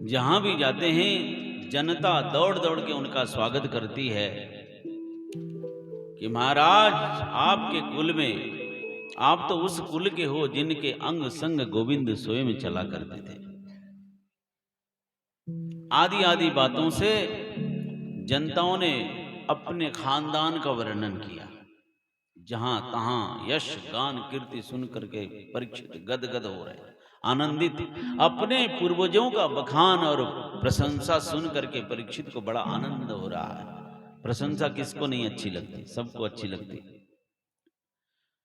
जहां भी जाते हैं जनता दौड़ दौड़ के उनका स्वागत करती है कि महाराज, आपके कुल में, आप तो उस कुल के हो जिनके अंग संग गोविंद स्वयं चला करते थे। आदि आदि बातों से जनताओं ने अपने खानदान का वर्णन किया। जहां तहां यश गान कीर्ति सुन करके परीक्षित गदगद हो रहे, आनंदित। अपने पूर्वजों का बखान और प्रशंसा सुन करके परीक्षित को बड़ा आनंद हो रहा है। प्रशंसा किसको नहीं अच्छी लगती? सबको अच्छी लगती।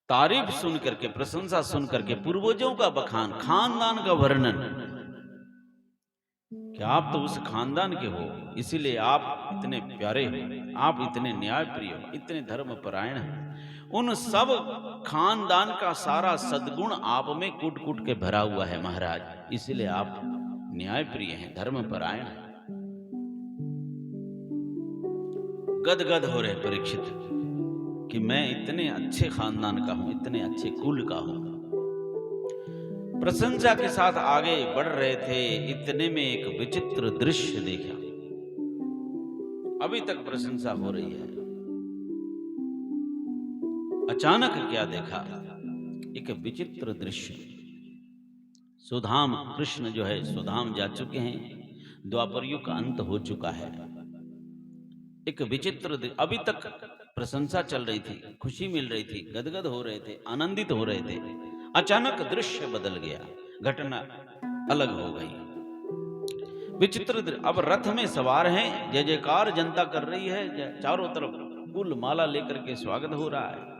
तारीफ सुन करके, प्रशंसा सुन करके, पूर्वजों का बखान, खानदान का वर्णन कि आप तो उस खानदान के हो, इसीलिए आप इतने प्यारे हो, आप इतने न्यायप्रिय हो, इतने धर्मपरायण हैं। उन सब खानदान का सारा सद्गुण आप में कूट कूट के भरा हुआ है महाराज, इसीलिए आप न्यायप्रिय हैं, धर्मपरायण हैं। गदगद हो रहे परीक्षित कि मैं इतने अच्छे खानदान का हूं, इतने अच्छे कुल का हूं। प्रशंसा के साथ आगे बढ़ रहे थे, इतने में एक विचित्र दृश्य देखा। अभी तक प्रशंसा हो रही है, अचानक क्या देखा? एक विचित्र दृश्य। सुधाम, कृष्ण जो है सुधाम जा चुके हैं, द्वापर युग का अंत हो चुका है। एक विचित्र, अभी तक प्रशंसा चल रही थी, खुशी मिल रही थी, गदगद हो रहे थे, आनंदित हो रहे थे। अचानक दृश्य बदल गया, घटना अलग हो गई। विचित्र। अब रथ में सवार हैं, जय जयकार जनता कर रही है, चारों तरफ फूल माला लेकर के स्वागत हो रहा है।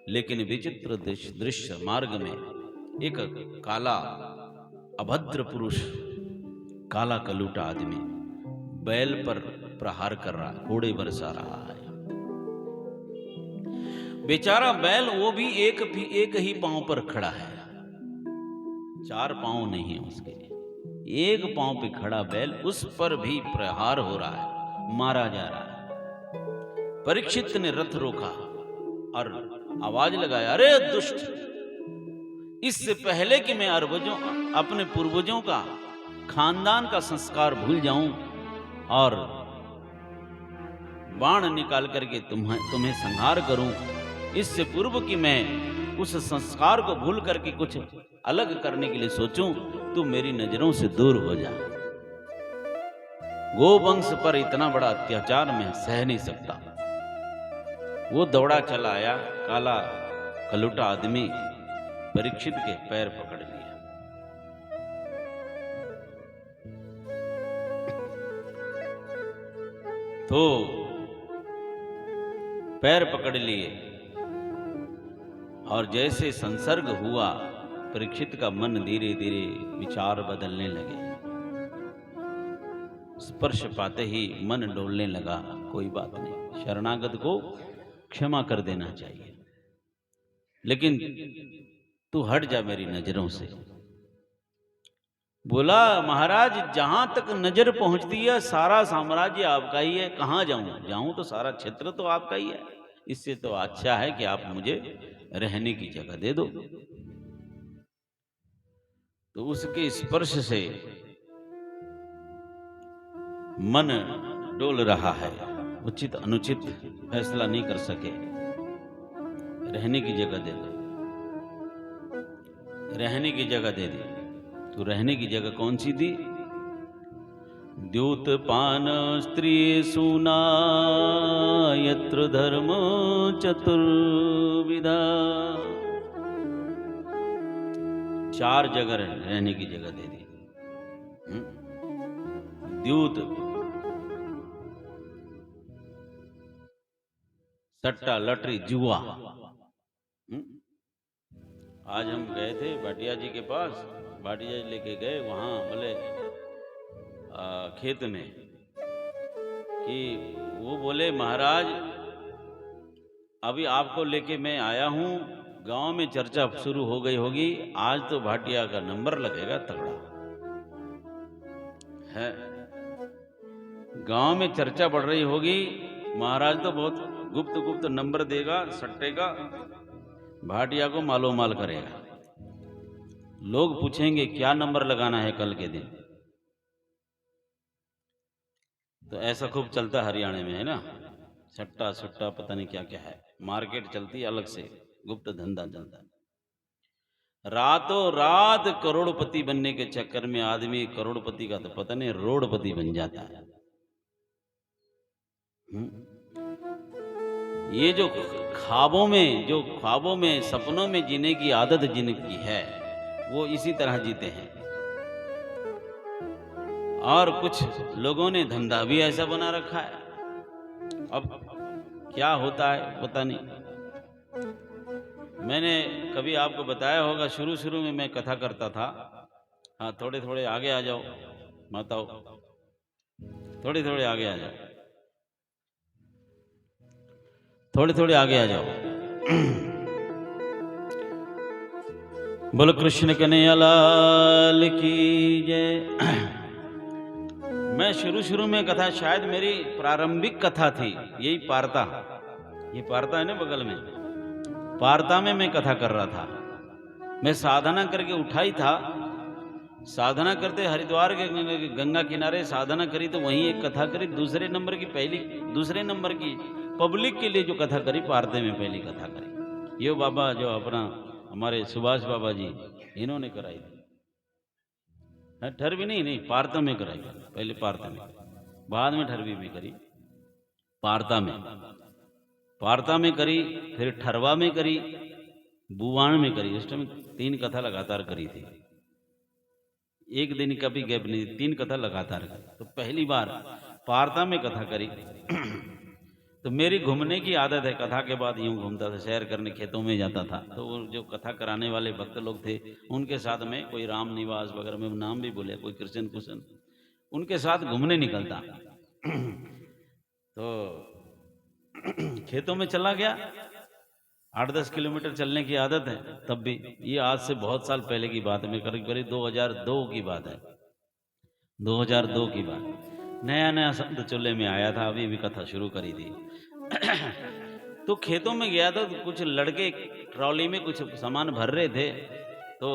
लेकिन विचित्र दृश्य, मार्ग में एक काला अभद्र पुरुष, काला कलूटा आदमी बैल पर प्रहार कर रहा, घोड़े बरसा रहा है। बेचारा बैल, वो भी एक ही पांव पर खड़ा है, चार पांव नहीं है उसके, एक पांव पे खड़ा बैल, उस पर भी प्रहार हो रहा है, मारा जा रहा है। परीक्षित ने रथ रोका और आवाज लगाया, अरे दुष्ट, इससे पहले कि मैं अपने पूर्वजों का, खानदान का संस्कार भूल जाऊं और बाण निकाल करके तुम्हें संहार करूं, इससे पूर्व कि मैं उस संस्कार को भूल करके कुछ अलग करने के लिए सोचूं, तू मेरी नजरों से दूर हो जा। गोवंश पर इतना बड़ा अत्याचार मैं सह नहीं सकता। वो दौड़ा चला आया, काला कलूटा आदमी परीक्षित के पैर पकड़ लिया। तो पैर पकड़ लिए और जैसे संसर्ग हुआ, परीक्षित का मन धीरे धीरे विचार बदलने लगे। स्पर्श पाते ही मन डोलने लगा, कोई बात नहीं, शरणागत को क्षमा कर देना चाहिए, लेकिन तू हट जा मेरी नजरों से। बोला, महाराज, जहां तक नजर पहुंचती है सारा साम्राज्य आपका ही है, कहां जाऊं तो सारा क्षेत्र तो आपका ही है। इससे तो अच्छा है कि आप मुझे रहने की जगह दे दो। तो उसके स्पर्श से मन डोल रहा है, उचित अनुचित फैसला नहीं कर सके। रहने की जगह दे दो, रहने की जगह दे दी। तो रहने की जगह कौन सी दी? द्यूत पान स्त्री सूना यत्र धर्म चतुर्विधा। चार जगह रहने की जगह दे दी। द्यूत, सट्टा, लटरी, जुआ। आज हम गए थे भाटिया जी के पास, भाटिया जी लेके गए वहां बोले खेत में, कि वो बोले, महाराज अभी आपको लेके मैं आया हूं, गांव में चर्चा शुरू हो गई होगी, आज तो भाटिया का नंबर लगेगा तगड़ा है। गांव में चर्चा बढ़ रही होगी, महाराज तो बहुत गुप्त गुप्त नंबर देगा, सट्टे का, भाटिया को मालो माल करेगा। लोग पूछेंगे क्या नंबर लगाना है कल के दिन। तो ऐसा खूब चलता हरियाणा में, है ना, सट्टा सुट्टा पता नहीं क्या क्या है, मार्केट चलती है अलग से, गुप्त धंधा चलता है। रातों रात करोड़पति बनने के चक्कर में आदमी करोड़पति का तो पता नहीं रोड़पति बन जाता है। ये जो ख्वाबों में सपनों में जीने की आदत जिनकी है वो इसी तरह जीते हैं। और कुछ लोगों ने धंधा भी ऐसा बना रखा है, अब क्या होता है पता नहीं। मैंने कभी आपको बताया होगा, शुरू शुरू में मैं कथा करता था। हाँ, थोड़े थोड़े आगे आ जाओ माताओ, थोड़े थोड़े आगे आ जाओ, थोड़े थोड़े आगे आ जाओ। बोलो कृष्ण कन्हैया लाल की जय। मैं शुरू में कथा, शायद मेरी प्रारंभिक कथा थी यही पारता, ये पारता है ना बगल में, पारता में मैं कथा कर रहा था। मैं साधना करके उठा ही था, साधना करते हरिद्वार के गंगा किनारे साधना करी, तो वहीं एक कथा करी, दूसरे नंबर की पब्लिक के लिए जो कथा करी, पारते में पहली कथा करी। ये बाबा जो अपना हमारे सुभाष बाबा जी, इन्होंने कराई थी। ठरवी नहीं, पारता में कराई, पहले पारता में, बाद में ठरवी में करी। पारता में करी, फिर ठरवा में करी, बुवाण में करी। उस टाइम 3 कथा लगातार करी थी, एक दिन का भी गैप नहीं, 3 कथा लगातार करी। तो पहली बार पारता में कथा करी। तो मेरी घूमने की आदत है, कथा के बाद यूं घूमता था, सैर करने खेतों में जाता था। तो वो जो कथा कराने वाले भक्त लोग थे, उनके साथ में, कोई राम निवास वगैरह में नाम भी बोले, कोई कृष्ण कुशन, उनके साथ घूमने निकलता। तो खेतों में चला गया, 8-10 किलोमीटर चलने की आदत है तब भी। ये आज से बहुत साल पहले की बात है, मैं करीब 2002 की बात है, 2002 की बात। नया शब्द चूल्हे में आया था, अभी कथा शुरू करी थी। तो खेतों में गया था, तो कुछ लड़के ट्रॉली में कुछ सामान भर रहे थे। तो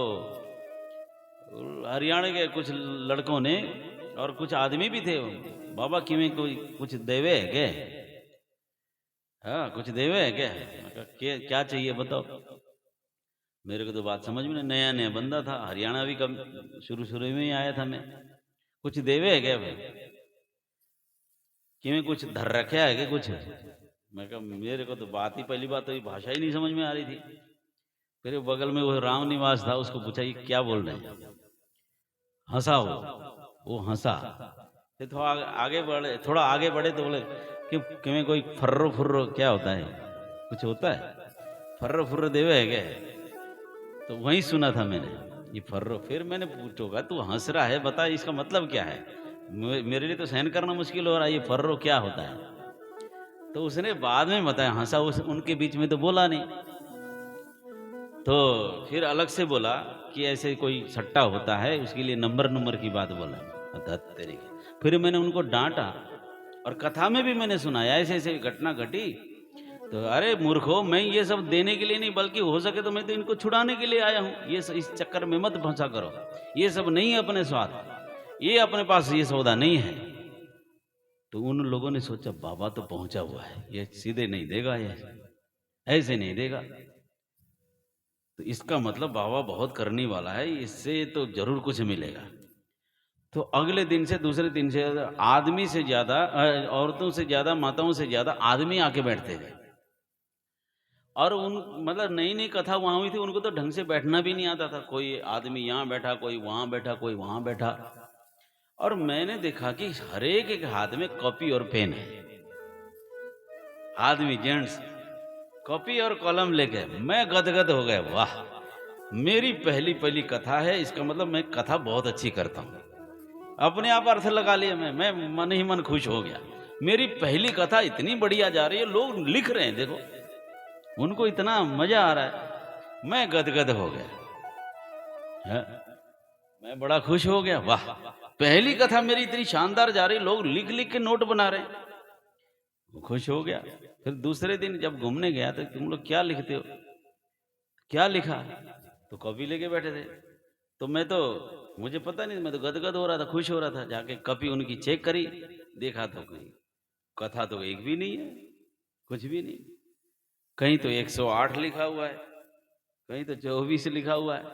हरियाणा के कुछ लड़कों ने, और कुछ आदमी भी थे, बाबा कि में कोई कुछ देवे है क्या? हाँ, कुछ देवे है क्या? क्या चाहिए बताओ। मेरे को तो बात समझ में, नया बंदा था, हरियाणा भी कब शुरू में ही आया था मैं। कुछ देवे है क्या भाई? कि में कुछ धर रखे है क्या कुछ? मैं कहा मेरे को तो बात ही, पहली बात तो ये भाषा ही नहीं समझ में आ रही थी। फिर बगल में वो राम निवास था, उसको पूछा ये क्या बोल रहे हैं? हंसा वो हंसा। फिर थोड़ा आगे बढ़े तो बोले कि में कोई फर्रो फुर्रो क्या होता है, कुछ होता है फर्रो फुर्रो देवे है क्या? तो वहीं सुना था मैंने ये फर्रो। फिर मैंने पूछोगा तू हंस रहा है, बता इसका मतलब क्या है, मेरे लिए तो सहन करना मुश्किल हो रहा है, ये फर्रो क्या होता है? तो उसने बाद में बताया, हंसा, उनके बीच में तो बोला नहीं। तो फिर अलग से बोला कि ऐसे कोई सट्टा होता है, उसके लिए नंबर की बात बोला। तरीके फिर मैंने उनको डांटा, और कथा में भी मैंने सुनाया ऐसे ऐसे घटना घटी। तो अरे मूर्खो, मैं ये सब देने के लिए नहीं, बल्कि हो सके तो मैं तो इनको छुड़ाने के लिए आया हूँ। ये इस चक्कर में मत फंसा करो, ये सब नहीं है अपने स्वार्थ, ये अपने पास ये सौदा नहीं है। तो उन लोगों ने सोचा बाबा तो पहुंचा हुआ है, ये सीधे नहीं देगा, ये ऐसे नहीं देगा, तो इसका मतलब बाबा बहुत करने वाला है, इससे तो जरूर कुछ मिलेगा। तो अगले दिन से दूसरे दिन से आदमी से ज्यादा, औरतों से ज्यादा, माताओं से ज्यादा आदमी आके बैठते थे। और उन मतलब नई कथा वहां हुई थी, उनको तो ढंग से बैठना भी नहीं आता था। कोई आदमी यहाँ बैठा, कोई वहां बैठा, कोई वहां बैठा। और मैंने देखा कि हर एक हाथ में कॉपी और पेन है, आदमी जेंट्स कॉपी और कलम लेके। मैं गदगद हो गया, वाह मेरी पहली कथा है, इसका मतलब मैं कथा बहुत अच्छी करता हूँ। अपने आप अर्थ लगा लिया मैं मन ही मन खुश हो गया। मेरी पहली कथा इतनी बढ़िया जा रही है, लोग लिख रहे हैं, देखो उनको इतना मजा आ रहा है, मैं गदगद हो गया है? मैं बड़ा खुश हो गया, वाह पहली कथा मेरी इतनी शानदार जा रही, लोग लिख लिख के नोट बना रहे हैं, खुश हो गया। फिर दूसरे दिन जब घूमने गया तो तुम लोग क्या लिखते हो, क्या लिखा? तो कॉपी लेके बैठे थे। तो मुझे पता नहीं, मैं तो गदगद हो रहा था, खुश हो रहा था। जाके कॉपी उनकी चेक करी, देखा तो कहीं कथा तो एक भी नहीं है, कुछ भी नहीं। कहीं तो 108 लिखा हुआ है, कहीं तो 24 लिखा हुआ है।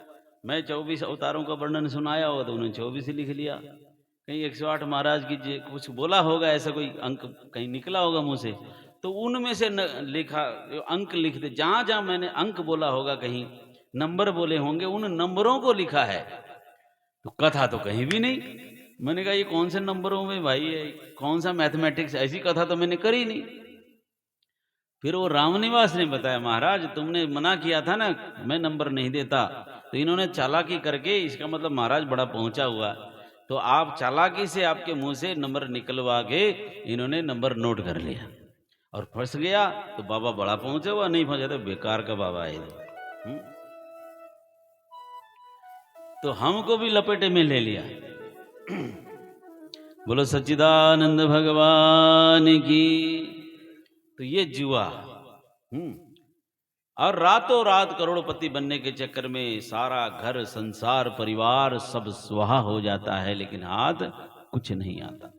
मैं 24 अवतारों का वर्णन सुनाया होगा तो उन्होंने 24 लिख लिया। कहीं 108 महाराज की कुछ बोला होगा, ऐसा कोई अंक कहीं निकला होगा मुंह से, तो उनमें से लिखा अंक लिख दे। जहां जहां मैंने अंक बोला होगा, कहीं नंबर बोले होंगे, उन नंबरों को लिखा है। तो कथा तो कहीं भी नहीं। मैंने कहा ये कौन से नंबरों में भाई है, कौन सा मैथमेटिक्स, ऐसी कथा तो मैंने करी नहीं। फिर वो रामनिवास ने बताया, महाराज तुमने मना किया था ना, मैं नंबर नहीं देता, तो इन्होंने चालाकी करके, इसका मतलब महाराज बड़ा पहुंचा हुआ, तो आप चालाकी से आपके मुंह से नंबर निकलवा के इन्होंने नंबर नोट कर लिया और फंस गया। तो बाबा बड़ा पहुंचा हुआ, नहीं पहुंचा तो बेकार का बाबा है। तो हमको भी लपेटे में ले लिया। बोलो सच्चिदानंद भगवान की। तो ये जुआ। और रातों रात करोड़पति बनने के चक्कर में सारा घर संसार परिवार सब स्वाहा हो जाता है, लेकिन हाथ कुछ नहीं आता।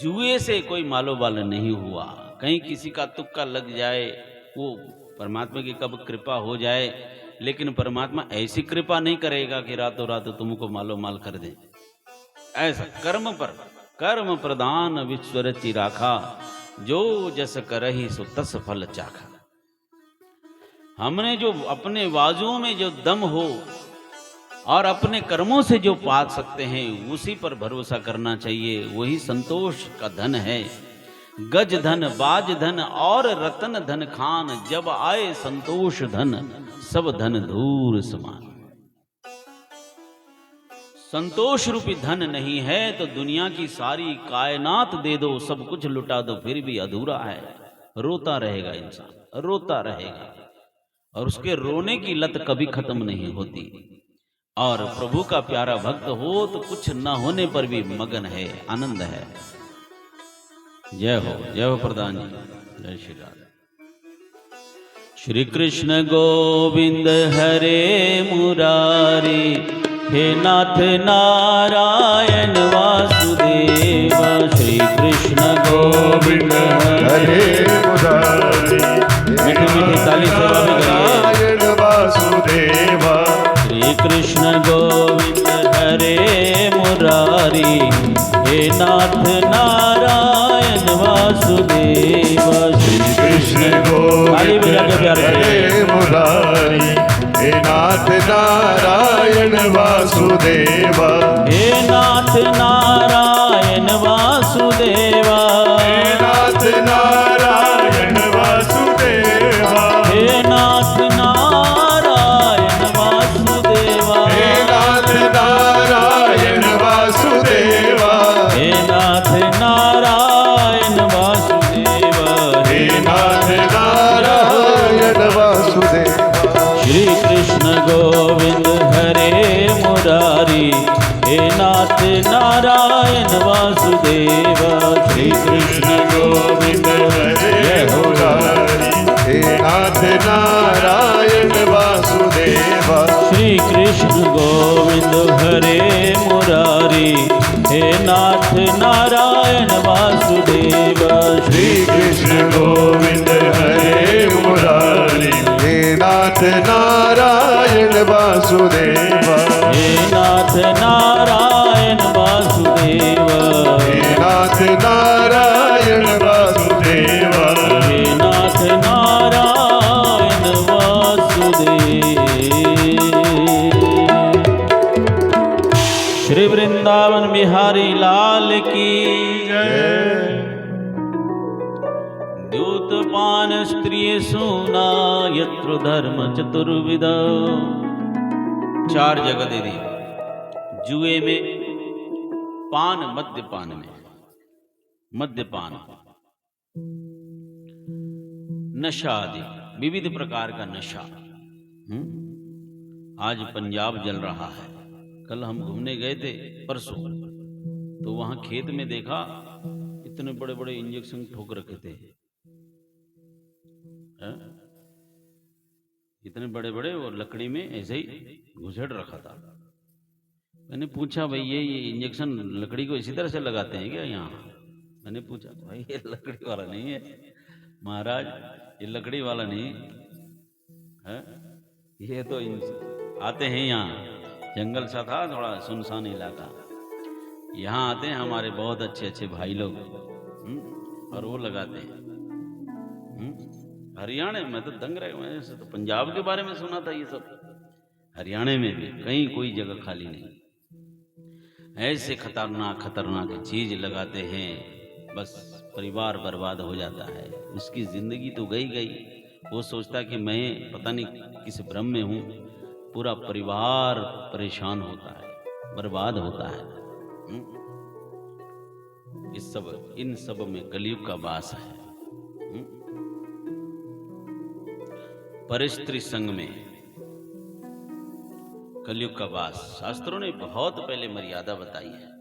जुए से कोई मालो बाल नहीं हुआ। कहीं किसी का तुक्का लग जाए, वो परमात्मा की कब कृपा हो जाए, लेकिन परमात्मा ऐसी कृपा नहीं करेगा कि रातों रात तुमको मालो माल कर दे। ऐसा कर्म पर कर्म प्रदान विश्व रचि राखा, जो जस करहि सो तस फल चाखा। हमने जो अपने बाजुओं में जो दम हो और अपने कर्मों से जो पा सकते हैं, उसी पर भरोसा करना चाहिए। वही संतोष का धन है। गज धन बाज धन और रतन धन खान, जब आए संतोष धन सब धन धूर समान। संतोष रूपी धन नहीं है तो दुनिया की सारी कायनात दे दो, सब कुछ लुटा दो, फिर भी अधूरा है। रोता रहेगा इंसान, रोता रहेगा, और उसके रोने की लत कभी खत्म नहीं होती। और प्रभु का प्यारा भक्त हो तो कुछ न होने पर भी मगन है, आनंद है। जय हो प्रधान जी। जय श्री राम। श्री कृष्ण गोविंद हरे मुरारी, हे नाथ नारायण वासुदेव। श्री कृष्ण गोविंद हरे मुरारी, मीठी मीठी ताली से नारायण वासुदेव। श्री कृष्ण गोविंद हरे मुरारी, हे नाथ नारायण वासुदेव। श्री कृष्ण गोविंद हरे मुरारी, हे नाथ नारायण वासुदेव। हे नाथ नारायण वासुदेव। हे नाथ नारायण वासुदेव। हे नाथ नारायण वासुदेव। हे नाथ नारायण वासुदेव। हे नाथ नारायण वासुदेव। हे नाथ नारायण वासुदेव। श्री कृष्ण गोविंद हरे मुरारी, हे नाथ नारायण वासुदेव। श्री कृष्ण गोविंद हरे मुरारी, हे नाथ नारायण वासुदेव। श्री कृष्ण गोविंद हरे मुरारी, हे नाथ नारायण वासुदेव। श्री कृष्ण गोविंद हरे मुरारी, हे नाथ नारायण वासुदेव। हे नाथ नारायण वासुदेव। हे नाथ नारायण वासुदेव। हे नाथ नारायण वासुदेव। श्री वृंदावन बिहारी लाल की जय। द्योतपान स्त्रिय सोना, यत्र धर्म चतुर्विद। 4 जगह दे दी। जुए में, पान मद्यपान में, मद्यपान, नशा आदि विविध प्रकार का नशा। आज पंजाब जल रहा है। कल हम घूमने गए थे, परसों, तो वहां खेत में देखा इतने बड़े बड़े इंजेक्शन ठोक रखे थे। इतने बड़े बड़े, और लकड़ी में ऐसे ही घुसेड़ रखा था। मैंने पूछा, भाई ये इंजेक्शन लकड़ी को इसी तरह से लगाते हैं क्या यहाँ? मैंने पूछा भाई ये लकड़ी वाला नहीं है महाराज, ये लकड़ी वाला नहीं है, ये तो आते हैं यहाँ, जंगल सा था, थोड़ा सुनसान इलाका, यहाँ आते हैं हमारे बहुत अच्छे अच्छे भाई लोग और वो लगाते हैं। हरियाणा में तो दंग रहे, मैंने तो पंजाब के बारे में सुना था ये सब, हरियाणा में भी कहीं कोई जगह खाली नहीं, ऐसे खतरनाक खतरनाक चीज लगाते हैं, बस परिवार बर्बाद हो जाता है, उसकी जिंदगी तो गई गई, वो सोचता कि मैं पता नहीं किस भ्रम में हूँ, पूरा परिवार परेशान होता है, बर्बाद होता है। इन सब में कलयुग का वास है। परस्त्री संग में कलयुग का वास। शास्त्रों ने बहुत पहले मर्यादा बताई है,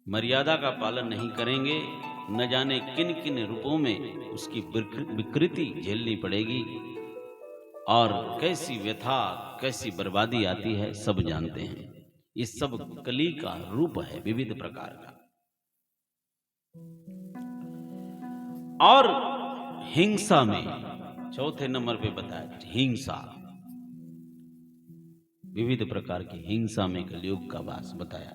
मर्यादा का पालन नहीं करेंगे न जाने किन किन रूपों में उसकी विकृति झेलनी पड़ेगी और कैसी व्यथा कैसी बर्बादी आती है सब जानते हैं। ये सब कली का रूप है विविध प्रकार का। और हिंसा में चौथे नंबर पे बताया, हिंसा, विविध प्रकार की हिंसा में कलयुग का वास बताया।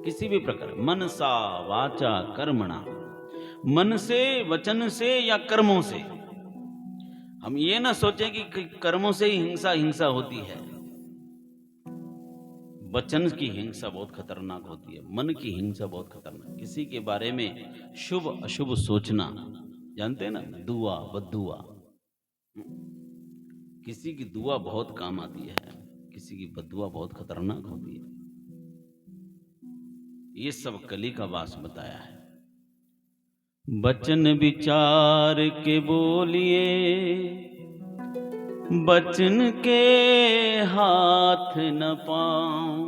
किसी भी प्रकार, मनसा वाचा कर्मणा, मन से वचन से या कर्मों से, हम ये ना सोचें कि कर्मों से ही हिंसा होती है। वचन की हिंसा बहुत खतरनाक होती है, मन की हिंसा बहुत खतरनाक। किसी के बारे में शुभ अशुभ सोचना, जानते हैं ना, दुआ बद्दुआ, किसी की दुआ बहुत काम आती है, किसी की बद्दुआ बहुत खतरनाक होती है। ये सब कली का वास बताया है। बचन विचार के बोलिए, बचन के हाथ न पाऊं,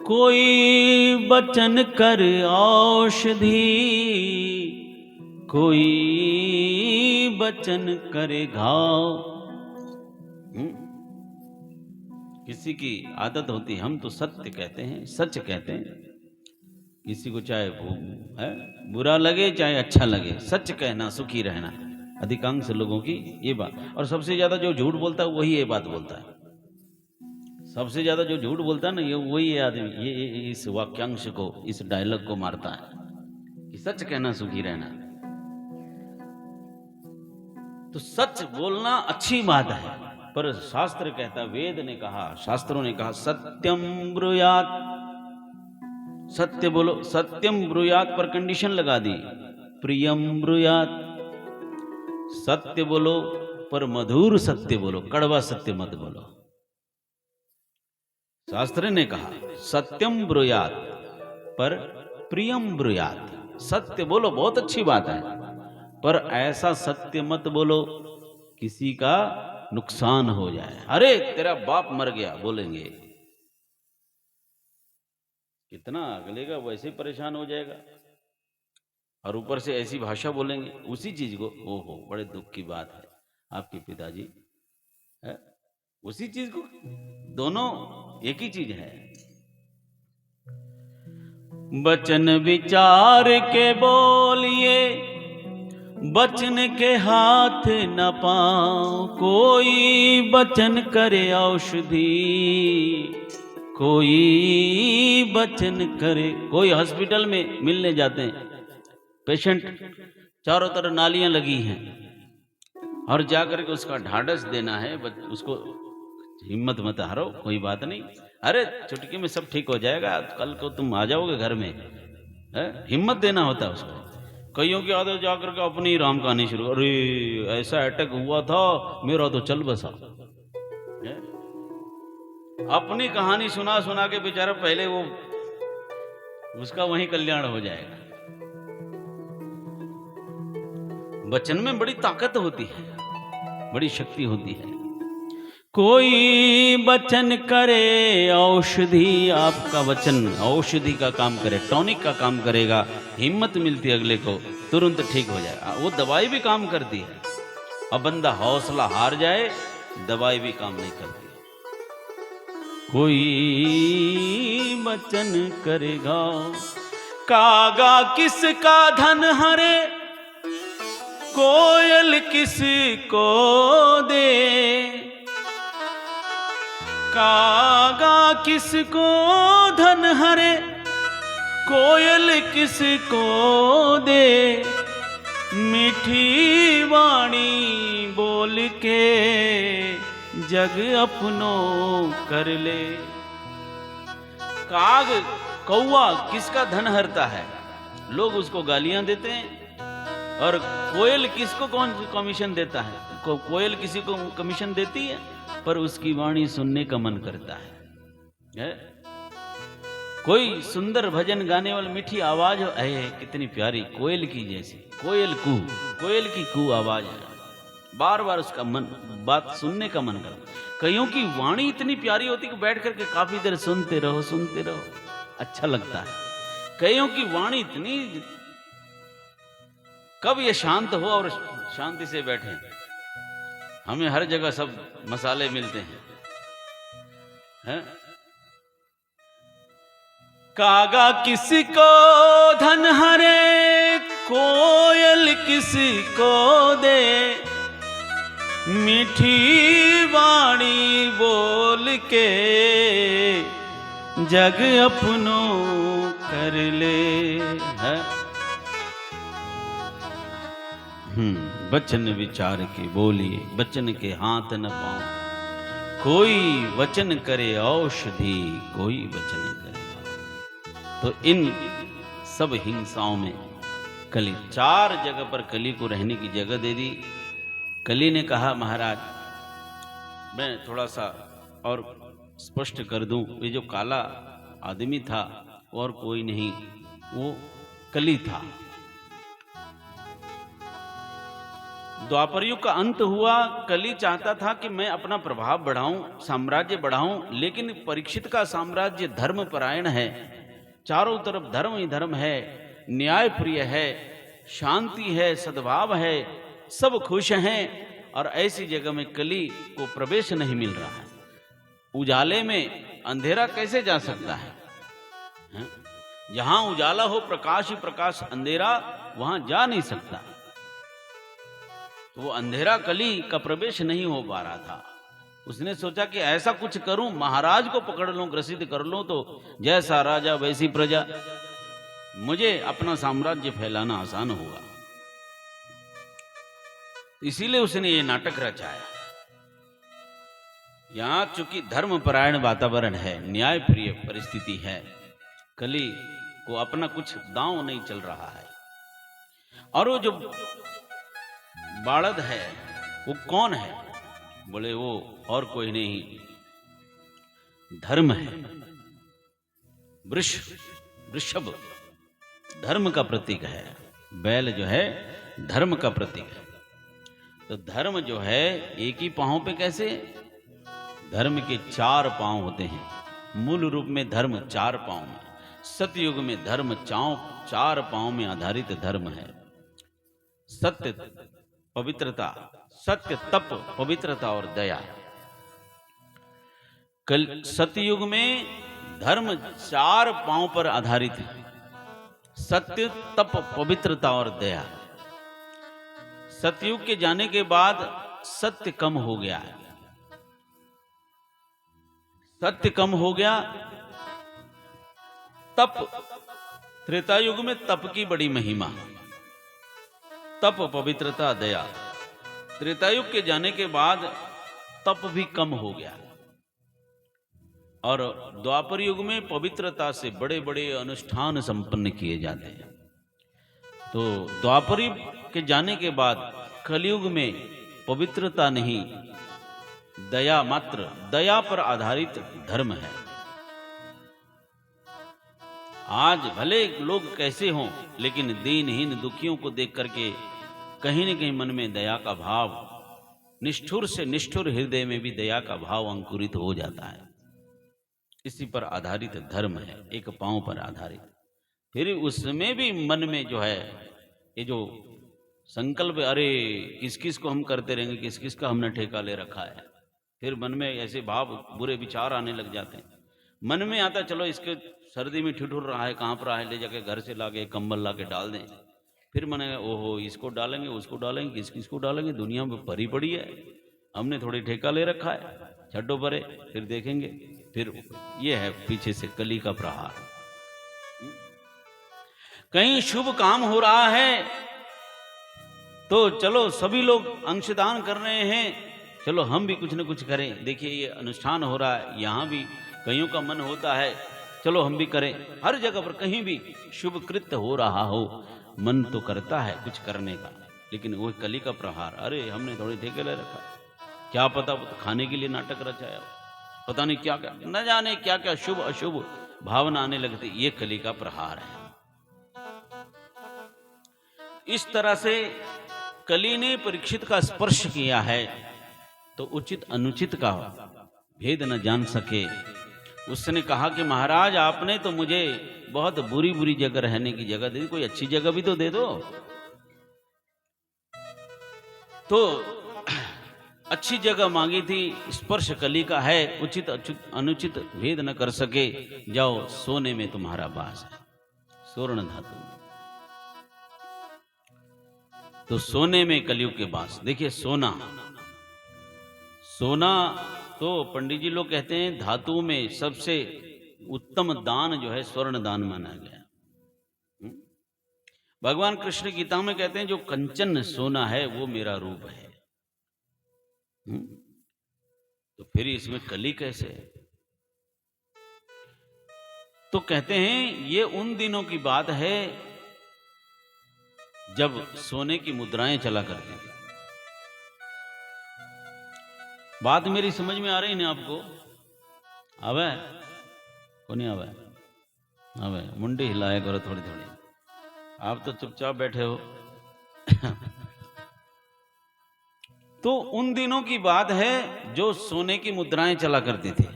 कोई बचन कर औषधि, कोई बचन करे घाव। किसी की आदत होती है, हम तो सत्य कहते हैं, सच कहते हैं, किसी को चाहे वो है बुरा लगे चाहे अच्छा लगे, सच कहना, सुखी रहना, अधिकांश लोगों की ये बात। और सबसे ज्यादा जो झूठ बोलता है वही ये बात बोलता है, सबसे ज्यादा जो झूठ बोलता है ना, ये वही आदमी ये इस वाक्यांश को, इस डायलॉग को मारता है कि सच कहना सुखी रहना। तो सच बोलना अच्छी बात है, पर शास्त्र कहता, वेद ने कहा, शास्त्रों ने कहा, सत्यम ब्रूयात, सत्य बोलो, सत्यम ब्रूयात पर कंडीशन लगा दी, प्रियम ब्रूयात, सत्य बोलो पर मधुर सत्य बोलो, कड़वा सत्य मत बोलो। शास्त्र ने कहा सत्यम ब्रूयात पर प्रियम ब्रूयात, सत्य बोलो बहुत अच्छी बात है, पर ऐसा सत्य मत बोलो किसी का नुकसान हो जाए। अरे तेरा बाप मर गया बोलेंगे, कितना अगले का वैसे परेशान हो जाएगा, और ऊपर से ऐसी भाषा बोलेंगे उसी चीज को। ओहो बड़े दुख की बात है, आपके पिताजी है उसी चीज को, दोनों एक ही चीज है। बचन विचार के बोलिए, बचन के हाथ न पाओ, कोई बचन करे औषधि, कोई बचन करे। कोई हॉस्पिटल में मिलने जाते हैं, पेशेंट चारों तरफ नालियां लगी हैं, और जाकर के उसका ढाढ़स देना है, उसको हिम्मत मत हारो, कोई बात नहीं, अरे चुटकी में सब ठीक हो जाएगा, कल को तुम आ जाओगे घर में, हिम्मत देना होता है उसको। कईयों की आदत जाकर के अपनी राम कहानी शुरू, अरे ऐसा अटैक हुआ था मेरा तो चल बसा, अपनी कहानी सुना सुना के बेचारा पहले वो उसका वहीं कल्याण हो जाएगा। वचन में बड़ी ताकत होती है, बड़ी शक्ति होती है। कोई वचन करे औषधि, आपका वचन औषधि का काम करे, टॉनिक का काम करेगा, हिम्मत मिलती है अगले को, तुरंत ठीक हो जाएगा। वो दवाई भी काम करती है, अब बंदा हौसला हार जाए दवाई भी काम नहीं करती। कोई वचन करेगा, कागा किसका धन हरे, कोयल किसको दे। कागा किसको धन हरे, कोयल किसको दे। मीठी वाणी बोल के जग अपनो कर ले। काग कौवा किसका धन हरता है, लोग उसको गालियां देते हैं। और कोयल किसको कौन कमीशन देता है, कोयल किसी को कमीशन देती है, पर उसकी वाणी सुनने का मन करता है? कोई सुंदर भजन गाने वाली मीठी आवाज है, कितनी प्यारी कोयल की जैसी, कोयल की कू आवाज है, बार बार उसका मन बात सुनने का मन करता। कईयों की वाणी इतनी प्यारी होती कि बैठ करके काफी देर सुनते रहो, अच्छा लगता है। कईयों की वाणी इतनी, कब ये शांत हो और शांति से बैठे। हमें हर जगह सब मसाले मिलते हैं। कागा किसको धन हरे, कोयल किसको दे। मीठी वाणी बोल के जग अपनो कर ले। है वचन विचार के बोलिए, वचन के हाथ न पाओ। कोई वचन करे औषधि, कोई वचन करे। तो इन सब हिंसाओं में कली, 4 जगह पर कली को रहने की जगह दे दी। कली ने कहा, महाराज मैं थोड़ा सा और स्पष्ट कर दूं, ये जो काला आदमी था और कोई नहीं, वो कली था। द्वापर युग का अंत हुआ। कली चाहता था कि मैं अपना प्रभाव बढ़ाऊं, साम्राज्य बढ़ाऊं, लेकिन परीक्षित का साम्राज्य धर्म परायण है, चारों तरफ धर्म ही धर्म है, न्याय प्रिय है, शांति है, सद्भाव है, सब खुश हैं। और ऐसी जगह में कली को प्रवेश नहीं मिल रहा है। उजाले में अंधेरा कैसे जा सकता है? जहां उजाला हो, प्रकाश ही प्रकाश, अंधेरा वहां जा नहीं सकता। तो वो अंधेरा कली का प्रवेश नहीं हो पा रहा था। उसने सोचा कि ऐसा कुछ करूं, महाराज को पकड़ लूं, ग्रसित कर लूं, तो जैसा राजा वैसी प्रजा, मुझे अपना साम्राज्य फैलाना आसान होगा। इसीलिए उसने ये नाटक रचाया। यहां चूंकि धर्मपरायण वातावरण है, न्याय प्रिय परिस्थिति है, कली को अपना कुछ दांव नहीं चल रहा है। और वो जो बालद है वो कौन है? बोले वो और कोई नहीं, धर्म है। वृषभ धर्म का प्रतीक है। बैल जो है धर्म का प्रतीक है। तो धर्म जो है एक ही पांव पे कैसे? धर्म के 4 पांव होते हैं। मूल रूप में धर्म 4 पांव में, सतयुग में धर्म 4 पांव में आधारित धर्म है। सत्य, पवित्रता, सत्य, तप, पवित्रता और दया। सतयुग में धर्म 4 पांव पर आधारित है। सत्य, तप, पवित्रता और दया। सतयुग के जाने के बाद सत्य कम हो गया है। सत्य कम हो गया। तप, त्रेता युग में तप की बड़ी महिमा। तप, पवित्रता, दया। त्रेता युग के जाने के बाद तप भी कम हो गया। और द्वापर युग में पवित्रता से बड़े बड़े अनुष्ठान संपन्न किए जाते हैं। तो द्वापर युग के जाने के बाद कलयुग में पवित्रता नहीं, दया मात्र, दया पर आधारित धर्म है। आज भले लोग कैसे हों, लेकिन दीनहीन दुखियों को देख करके कहीं न कहीं मन में दया का भाव, निष्ठुर से निष्ठुर हृदय में भी दया का भाव अंकुरित हो जाता है। इसी पर आधारित धर्म है, एक पांव पर आधारित। फिर उसमें भी मन में जो है ये जो संकल्प, अरे किस किस को हम करते रहेंगे, किस किस का हमने ठेका ले रखा है, फिर मन में ऐसे भाव, बुरे विचार आने लग जाते हैं। मन में आता चलो इसके सर्दी में ठिठुर रहा है, कांप रहा है, ले जाके घर से लाके कंबल लाके डाल दें। फिर मैंने ओहो इसको डालेंगे उसको डालेंगे किस किसको डालेंगे, दुनिया में भरी पड़ी है, हमने थोड़ी ठेका ले रखा है, छड्डो परे फिर देखेंगे। फिर ये है पीछे से कली का प्रहार। कहीं शुभ काम हो रहा है तो चलो सभी लोग अंशदान कर रहे हैं, चलो हम भी कुछ न कुछ करें। देखिए ये अनुष्ठान हो रहा है, यहाँ भी कईयों का मन होता है चलो हम भी करें। हर जगह पर कहीं भी शुभ कृत्य हो रहा हो, मन तो करता है कुछ करने का, लेकिन वो कली का प्रहार। अरे हमने थोड़ी ठेके ले रखा, क्या पता वो तो खाने के लिए नाटक रचाया, पता नहीं क्या क्या, न जाने क्या क्या शुभ अशुभ भावना आने लगती, ये कली का प्रहार है। इस तरह से कली ने परीक्षित का स्पर्श किया है तो उचित अनुचित का भेद न जान सके। उसने कहा कि महाराज आपने तो मुझे बहुत बुरी बुरी जगह रहने की जगह दे दी, कोई अच्छी जगह भी तो दे दो। तो अच्छी जगह मांगी थी, स्पर्श कली का है, उचित अनुचित भेद न कर सके, जाओ सोने में तुम्हारा वास है, स्वर्ण धातु में। तो सोने में कलयुग के वास। देखिए सोना, सोना तो पंडित जी लोग कहते हैं धातु में सबसे उत्तम दान जो है स्वर्ण दान माना गया। भगवान कृष्ण गीता में कहते हैं जो कंचन सोना है वो मेरा रूप है। तो फिर इसमें कली कैसे है? तो कहते हैं ये उन दिनों की बात है जब सोने की मुद्राएं चला करती थी। बात मेरी समझ में आ रही ना आपको? आवे को नहीं आवे? आवे मुंडी हिलाया करो थोड़ी थोड़ी, आप तो चुपचाप बैठे हो। तो उन दिनों की बात है जो सोने की मुद्राएं चला करती थी।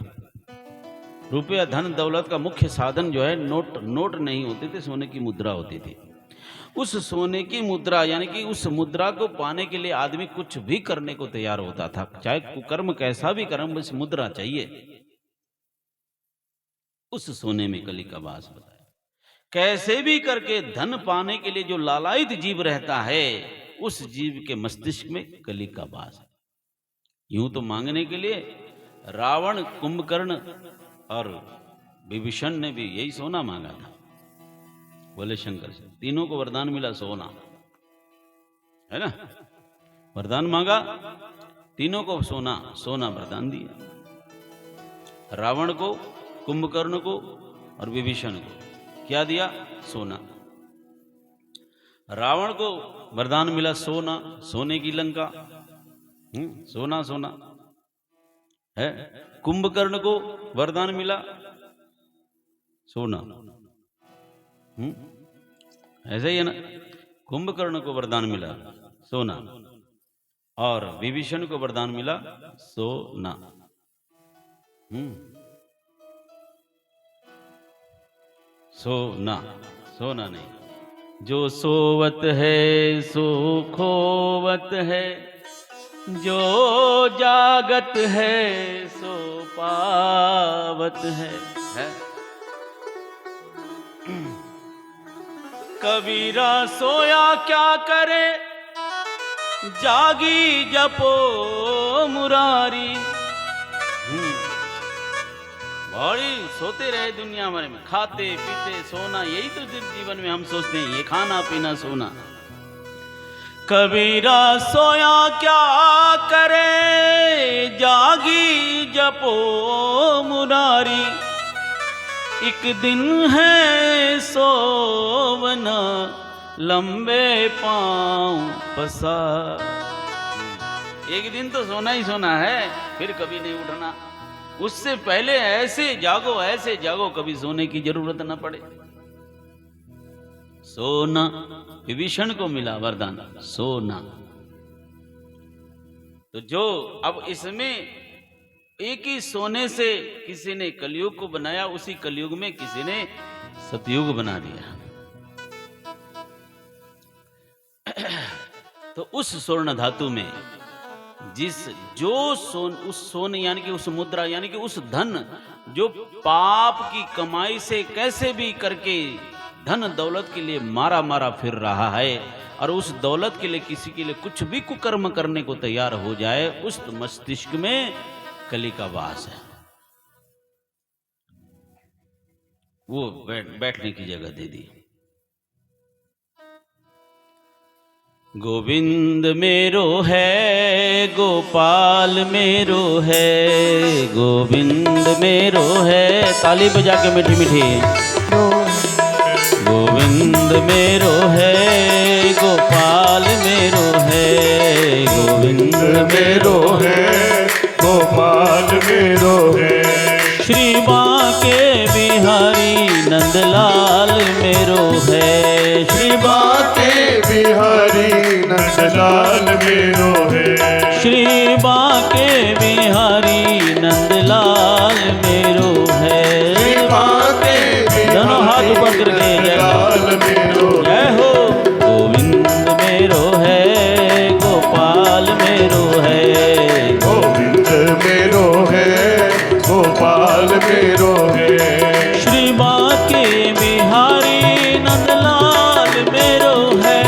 रुपया धन दौलत का मुख्य साधन जो है नोट नहीं होते थे, सोने की मुद्रा होती थी। उस सोने की मुद्रा यानी कि उस मुद्रा को पाने के लिए आदमी कुछ भी करने को तैयार होता था, चाहे कुकर्म कैसा भी कर्म, बस मुद्रा चाहिए। उस सोने में कली का वास बताया। कैसे भी करके धन पाने के लिए जो लालायित जीव रहता है उस जीव के मस्तिष्क में कली का वास है। यूं तो मांगने के लिए रावण, कुंभकर्ण और विभीषण ने भी यही सोना मांगा था, बोले शंकर से। तीनों को वरदान मिला सोना, है ना? वरदान मांगा, तीनों को सोना, सोना वरदान दिया। रावण को, कुंभकर्ण को और विभीषण को क्या दिया? सोना। रावण को वरदान मिला सोना, सोने की लंका, सोना सोना है। कुंभकर्ण को वरदान मिला सोना, ऐसा ही है ना? कुंभकर्ण को वरदान मिला सोना और विभीषण को वरदान मिला सोना। सोना, सोना नहीं। जो सोवत है सो खोवत है, जो जागत है सो पावत है? कबीरा सोया क्या करे, जागी जपो मुरारी। बड़ी सोते रहे दुनिया भर में, खाते पीते सोना, यही तो जीवन में हम सोचते हैं, ये खाना पीना सोना। कबीरा सोया क्या करे, जागी जपो मुरारी। एक दिन है सोवना, लंबे पांव पसार। एक दिन तो सोना ही सोना है, फिर कभी नहीं उठना। उससे पहले ऐसे जागो कभी सोने की जरूरत न पड़े। सोना विभीषण को मिला वरदान सोना। तो जो अब इसमें एक ही सोने से किसी ने कलयुग को बनाया, उसी कलयुग में किसी ने सतयुग बना दिया। तो उस स्वर्ण धातु में उस सोने यानी कि उस मुद्रा यानी कि उस धन जो पाप की कमाई से कैसे भी करके धन दौलत के लिए मारा मारा फिर रहा है और उस दौलत के लिए किसी के लिए कुछ भी कुकर्म करने को तैयार हो जाए, उस मस्तिष्क में कली का वास है। वो बैठने की जगह दे दी। गोविंद मेरो है, गोपाल मेरो है, गोविंद मेरो है। ताली बजा के मीठी मीठी। गोविंद मेरो है, गोपाल मेरो है, गोविंद मेरो है, गोपाल मेरो है। श्री बांके बिहारी नंदलाल मेरो है, श्री बांके बिहारी नंदलाल मेरो है। श्री बांके बिहारी नंदलाल मेरो है। श्री बांके दोनों हाथ ऊपर करके नंदलाल मेरो जय हो। गोविंद मेरो है, गोपाल मेरो है, गोविंद मेरो है, गोपाल मेरो है। श्री बांके बिहारी नंदलाल मेरो है,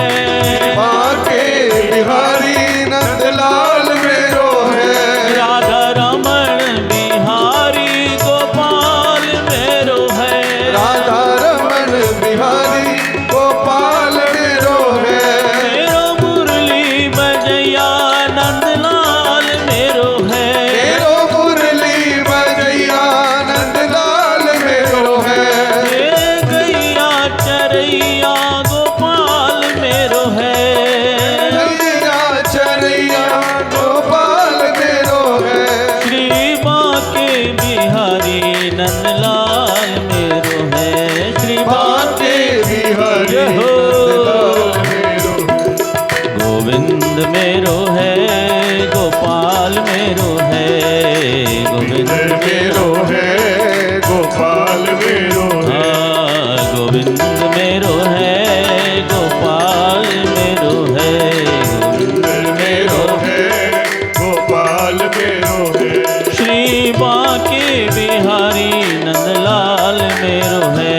बांके बिहारी नंदलाल मेरो है। राधा रमण बिहारी गोपाल मेरो है, राधा रमण बिहारी गोपाल मेरो है। मेरो मुरली बजैया नंदलाल मेरो है, मेरो मुरली बजैया नंदलाल मेरो है। गैया चरैया गोपाल मेरो है, गैया चरैया गोपाल मेरो है। श्री बांके बिहारी नंदलाल मेरो है, श्री बांके बिहारी नंदलाल मेरो है। गोविंद मेरो है, गोपाल मेरो है, गोविंद मेरो है, गोपाल मेरो है। हाँ, गोविंद मेरो है, गोपाल मेरो है, गोविंद मेरो है, गोपाल मेरो है। श्री बांके बिहारी नंदलाल मेरो है,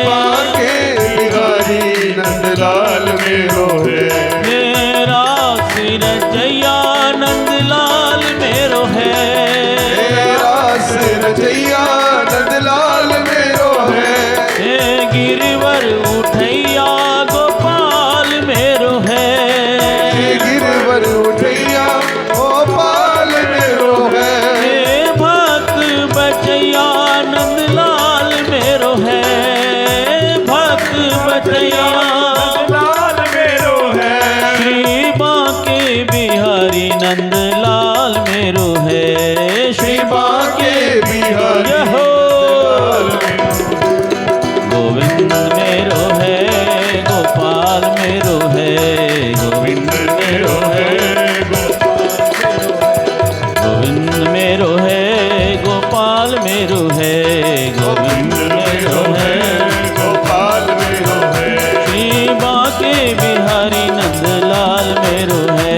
बांके बिहारी नंदलाल मेरो है। मेरा सिर जैया नंदलाल मेरो है, मेरा सिर जैया नंदलाल मेरो है। हे गिरवर उठैया गोपाल मेरो है, हे गिरवर उठैया गोपाल मेरो है। हे भक्त बचैया नंदलाल मेरो है, भक्त बचैया नंदलाल मेरो है। श्री बांके बिहारी नंदलाल मेरो है, श्री बांके बिहारी जय हो। नंदलाल गोविंद मेरो है, गोपाल मेरो है, गोविंद मेरो है, गोविंद मेरो है, गोपाल मेरो है, गोविंद मेरो है, गोपाल मेरो है। श्री बांके बिहारी नंदलाल मेरो है,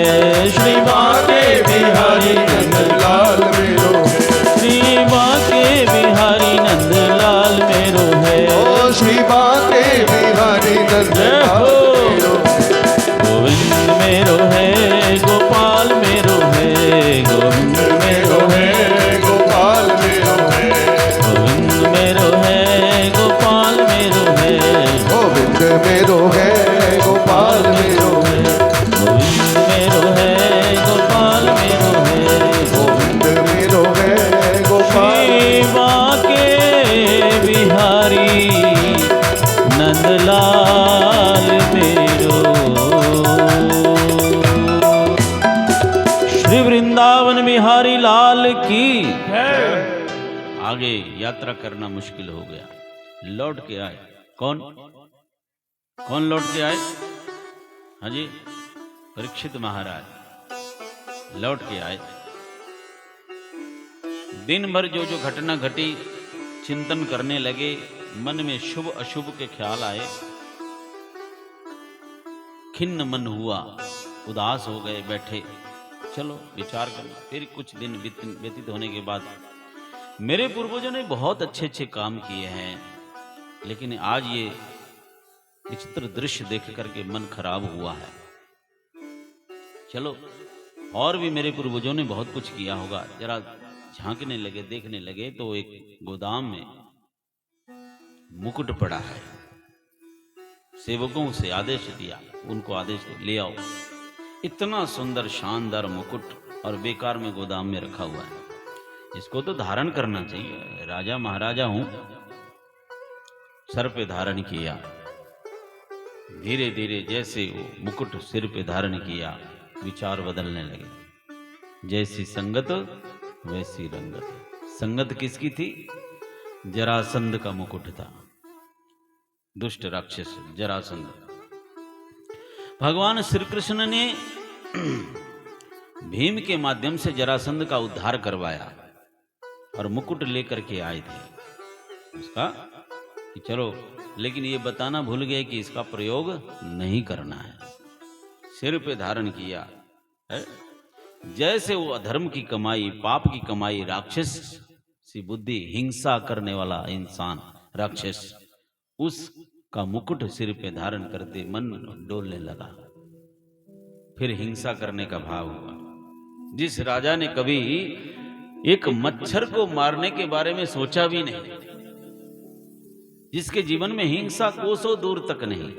श्री बांके बिहारी नंदलाल मेरो है। श्री बांके बिहारी नंदलाल मेरो है। ओ श्री बांके बिहारी नंदलाल मेरो है। गोविंद मेरो है, गोपाल मेरो है, गोविंद मेरो है, गोपाल मेरो है। गोविंद मेरो है, गोपाल मेरो है, गोविंद मेरो है, गोपाल मेरो है। गोविंद मेरो है, गोपाल मेरो है, गोविंद मेरो है, गोपाल। श्री बांके बिहारी नंदलाल मेरो। श्री वृंदावन बिहारी लाल की आगे यात्रा करना मुश्किल हो गया। लौट के आए। कौन कौन लौट के आए? हाँ जी, परीक्षित महाराज लौट के आए। दिन भर जो जो घटना घटी चिंतन करने लगे, मन में शुभ अशुभ के ख्याल आए, खिन्न मन हुआ, उदास हो गए, बैठे। चलो विचार करें। फिर कुछ दिन व्यतीत होने के बाद मेरे पूर्वजों ने बहुत अच्छे अच्छे काम किए हैं, लेकिन आज ये विचित्र दृश्य देख करके मन खराब हुआ है। चलो और भी मेरे पूर्वजों ने बहुत कुछ किया होगा, जरा झांकने लगे, देखने लगे तो एक गोदाम में मुकुट पड़ा है। सेवकों से आदेश दिया, उनको आदेश दिया, ले आओ। इतना सुंदर शानदार मुकुट और बेकार में गोदाम में रखा हुआ है, इसको तो धारण करना चाहिए। राजा महाराजा हूं, सर पे धारण किया। धीरे धीरे जैसे वो मुकुट सिर पे धारण किया, विचार बदलने लगे। जैसी संगत वैसी रंगत। संगत किसकी थी? जरासंध का मुकुट था, दुष्ट राक्षस जरासंध। भगवान श्री कृष्ण ने भीम के माध्यम से जरासंध का उद्धार करवाया और मुकुट लेकर के आए थे उसका कि चलो, लेकिन ये बताना भूल गए कि इसका प्रयोग नहीं करना है। सिर पे धारण किया है। जैसे वो अधर्म की कमाई, पाप की कमाई, राक्षस सी बुद्धि, हिंसा करने वाला इंसान राक्षस, उसका मुकुट सिर पे धारण करते मन डोलने लगा। फिर हिंसा करने का भाव हुआ। जिस राजा ने कभी एक मच्छर को मारने के बारे में सोचा भी नहीं, जिसके जीवन में हिंसा कोसों दूर तक नहीं,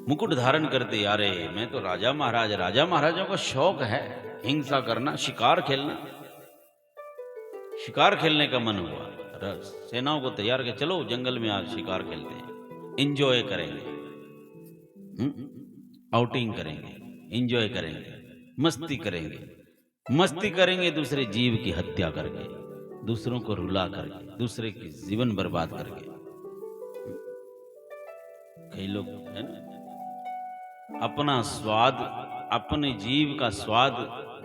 मुकुट धारण करते आ रहे। मैं तो राजा महाराज, राजा महाराजों का शौक है हिंसा करना, शिकार खेलना। शिकार खेलने का मन हुआ, सेनाओं को तैयार कर, चलो जंगल में आज शिकार खेलते हैं, एंजॉय करेंगे, आउटिंग करेंगे, एंजॉय करेंगे, मस्ती करेंगे। मस्ती करेंगे दूसरे जीव की हत्या करके, दूसरों को रुला करके, दूसरे की जीवन बर्बाद करके। कई लोग है ना, अपना स्वाद, अपने जीव का स्वाद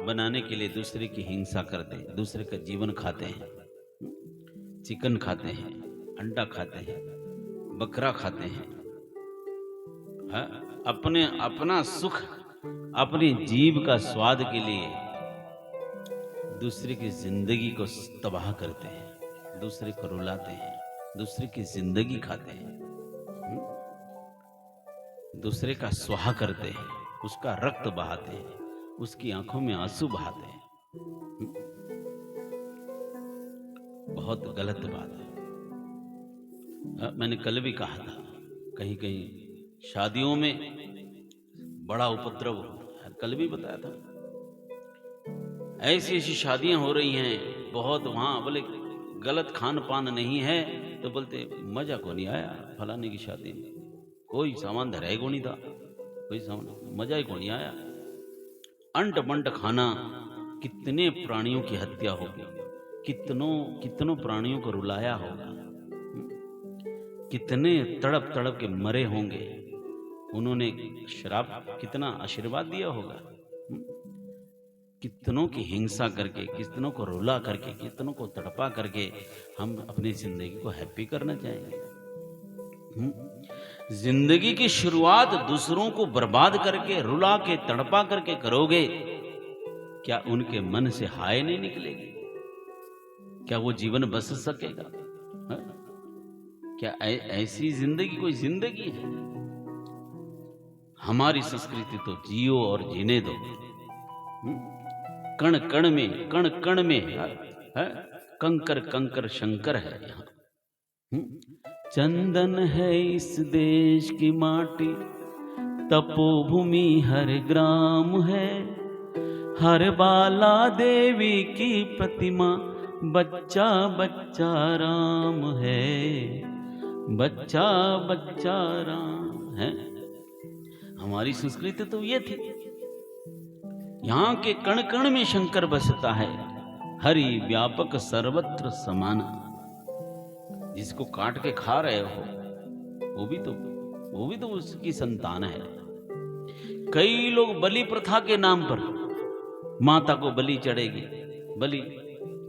बनाने के लिए दूसरे की हिंसा करते हैं, दूसरे का जीवन खाते हैं। चिकन खाते हैं, अंडा खाते हैं, बकरा खाते हैं। अपना सुख, अपने जीव का स्वाद के लिए दूसरे की जिंदगी को तबाह करते हैं, दूसरे को रुलाते हैं, दूसरे की जिंदगी खाते हैं, दूसरे का स्वाहा करते हैं, उसका रक्त बहाते हैं, उसकी आंखों में आंसू बहाते हैं। बहुत गलत बात है। मैंने कल भी कहा था, कहीं कहीं शादियों में बड़ा उपद्रव होता है, कल भी बताया था। ऐसी ऐसी शादियां हो रही हैं बहुत, वहां बोले गलत खान पान नहीं है तो बोलते मजा को नहीं आया फलाने की शादी में, कोई सामान धराई को नहीं था, कोई सामान, मजा ही को नहीं आया। अंट बंट खाना, कितने प्राणियों की हत्या होगी, कितनों प्राणियों को रुलाया होगा, कितने तड़प तड़प के मरे होंगे। उन्होंने शराब, कितना आशीर्वाद दिया होगा। कितनों की हिंसा करके, कितनों को रुला करके, कितनों को तड़पा करके हम अपनी जिंदगी को हैप्पी करना चाहेंगे। जिंदगी की शुरुआत दूसरों को बर्बाद करके, रुला के, तड़पा करके करोगे, क्या उनके मन से हाय नहीं निकलेगी? क्या वो जीवन बस सकेगा? हा? क्या ऐसी जिंदगी कोई जिंदगी है? हमारी संस्कृति तो जियो और जीने दो। कण कण में, कण कण में है कंकर कंकर शंकर है यहाँ। चंदन है इस देश की माटी, तपोभूमि हर ग्राम है, हर बाला देवी की प्रतिमा, बच्चा बच्चा राम है, बच्चा बच्चा राम है। हमारी संस्कृति तो ये थी। यहाँ के कण कण में शंकर बसता है, हरि व्यापक सर्वत्र समाना। जिसको काट के खा रहे हो वो भी तो उसकी संतान है। कई लोग बलि प्रथा के नाम पर माता को बलि चढ़ेगी, बलि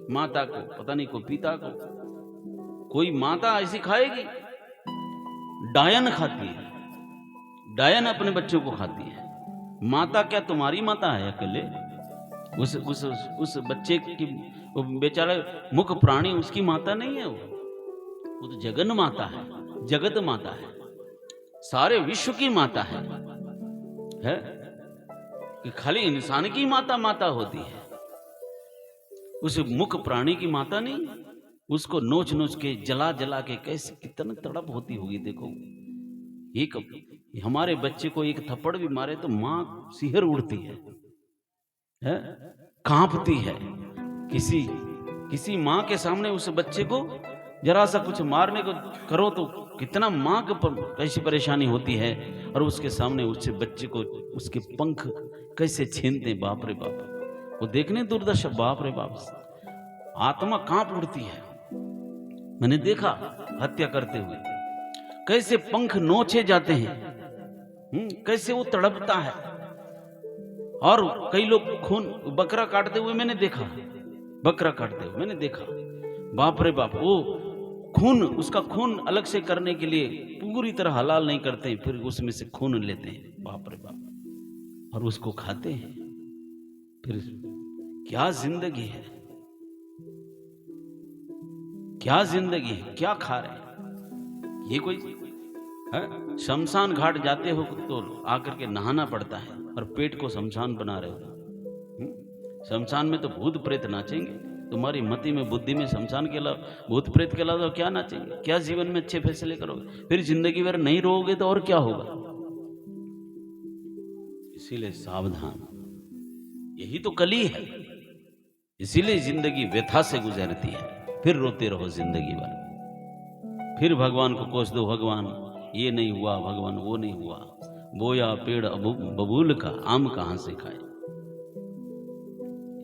माता को, पता नहीं को पिता को, कोई माता ऐसी खाएगी। डायन खाती है, डायन अपने बच्चों को खाती है। माता क्या तुम्हारी माता है अकेले? उस बच्चे की, वो बेचारा मुख प्राणी उसकी माता नहीं है वो तो जगन माता है, जगत माता है, सारे विश्व की माता है कि खाली इंसान की माता माता होती है, उस मुख प्राणी की माता नहीं। उसको नोच नोच के जला जला के कैसे कितना तड़प होती होगी देखो। एक हमारे बच्चे को एक थप्पड़ भी मारे तो माँ सिहर उड़ती है, कांपती है। किसी माँ के सामने उस बच्चे को जरा सा कुछ मारने को करो तो कितना माँ को कैसी परेशानी होती है, और उसके सामने उससे बच्चे को उसके पंख कैसे छीनते हैं, बाप रे बाप। वो देखने दुर्दशा, बाप रे बाप, आत्मा कांप उठती है। मैंने देखा हत्या करते हुए कैसे पंख नोचे जाते हैं, कैसे वो तड़पता है। और कई लोग खून बकरा काटते हुए मैंने देखा, बकरा काटते हुए मैंने देखा, बाप रे बाप। वो खून, उसका खून अलग से करने के लिए पूरी तरह हलाल नहीं करते, फिर उसमें से खून लेते हैं, बाप रे बाप, और उसको खाते हैं। फिर क्या जिंदगी है, क्या जिंदगी है, क्या खा रहे हैं ये? कोई है? शमशान घाट जाते हो तो आकर के नहाना पड़ता है और पेट को शमशान बना रहे हो। शमशान में तो भूत प्रेत नाचेंगे, तुम्हारी मति में बुद्धि में शमशान के अलावा भूत प्रेत के अलावा क्या नाचेंगे? क्या जीवन में अच्छे फैसले करोगे? फिर जिंदगी भर नहीं रहोगे तो और क्या होगा? इसीलिए सावधान, यही तो कली है। इसीलिए जिंदगी व्यथा से गुजरती है, फिर रोते रहो जिंदगी भर, फिर भगवान को कोस दो, भगवान ये नहीं हुआ, भगवान वो नहीं हुआ, बोया पेड़ बबूल का आम कहां से खाए।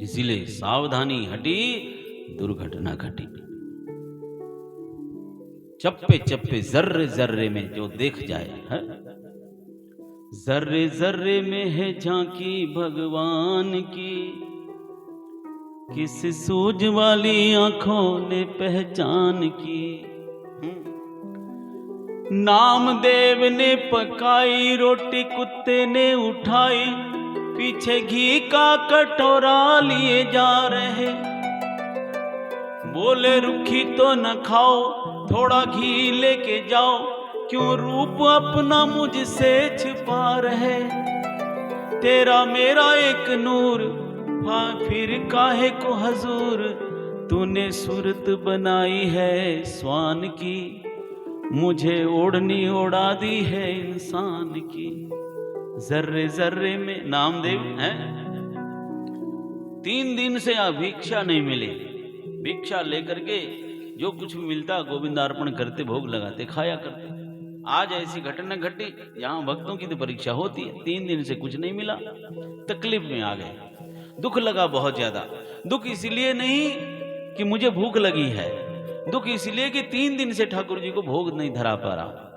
इसीलिए सावधानी हटी, दुर्घटना घटी। चप्पे चप्पे जर्रे जर्रे में जो देख जाए है, जर्रे जर्रे में है झांकी भगवान की, किस सूझ वाली आंखों ने पहचान की। नामदेव ने पकाई रोटी, कुत्ते ने उठाई, पीछे घी का कटोरा लिए जा रहे। बोले रुखी तो न खाओ, थोड़ा घी लेके जाओ, क्यों रूप अपना मुझसे छिपा रहे। तेरा मेरा एक नूर, हाँ फिर काहे को हजूर, तूने सूरत बनाई है स्वान की, मुझे ओढ़नी ओढ़ा दी है इंसान की। जर्रे जर्रे में नामदेव है, 3 दिन से भिक्षा नहीं मिली, भिक्षा लेकर के जो कुछ भी मिलता गोविंदार्पण करते, भोग लगाते, खाया करते। आज ऐसी घटना घटी, यहाँ भक्तों की तो परीक्षा होती है, 3 दिन से कुछ नहीं मिला, तकलीफ में आ गए, दुख लगा बहुत ज्यादा। दुख इसलिए नहीं कि मुझे भूख लगी है, दुख इसलिए कि 3 दिन से ठाकुर जी को भोग नहीं धरा पा रहा,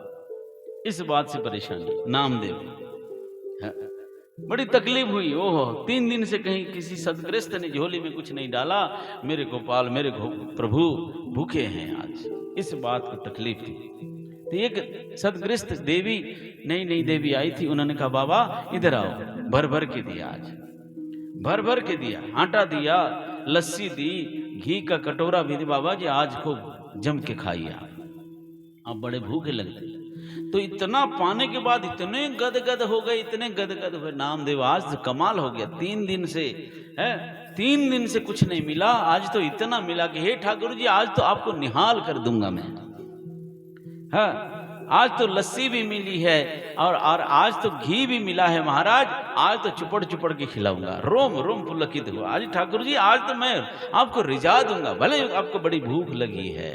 इस बात से परेशानी। नामदेव बड़ी तकलीफ हुई, ओहो 3 दिन से कहीं किसी सदग्रस्त ने झोली में कुछ नहीं डाला, मेरे गोपाल मेरे प्रभु भूखे हैं आज, इस बात की तकलीफ थी। तो एक सदग्रस्त देवी, नई देवी आई थी, उन्होंने कहा बाबा इधर आओ, भर भर के दिया, आज भर भर के दिया, आटा दिया, लस्सी दी, घी का कटोरा भी दी, बाबा जी आज खूब जम के खाइए, आप बड़े भूखे लगते। तो इतना पाने के बाद इतने गदगद हो गए, इतने गदगद हुए, नामदेव आज तो कमाल हो गया, 3 दिन से है, 3 दिन से कुछ नहीं मिला, आज तो इतना मिला कि हे ठाकुर जी आज तो आपको निहाल कर दूंगा मैं। हाँ, आज तो लस्सी भी मिली है और आज तो घी भी मिला है महाराज, आज तो चुपड़ चुपड़ के खिलाऊंगा, रोम रोम पुलकित हुआ। आज ठाकुर जी आज तो मैं आपको रिझा दूंगा, भले आपको बड़ी भूख लगी है,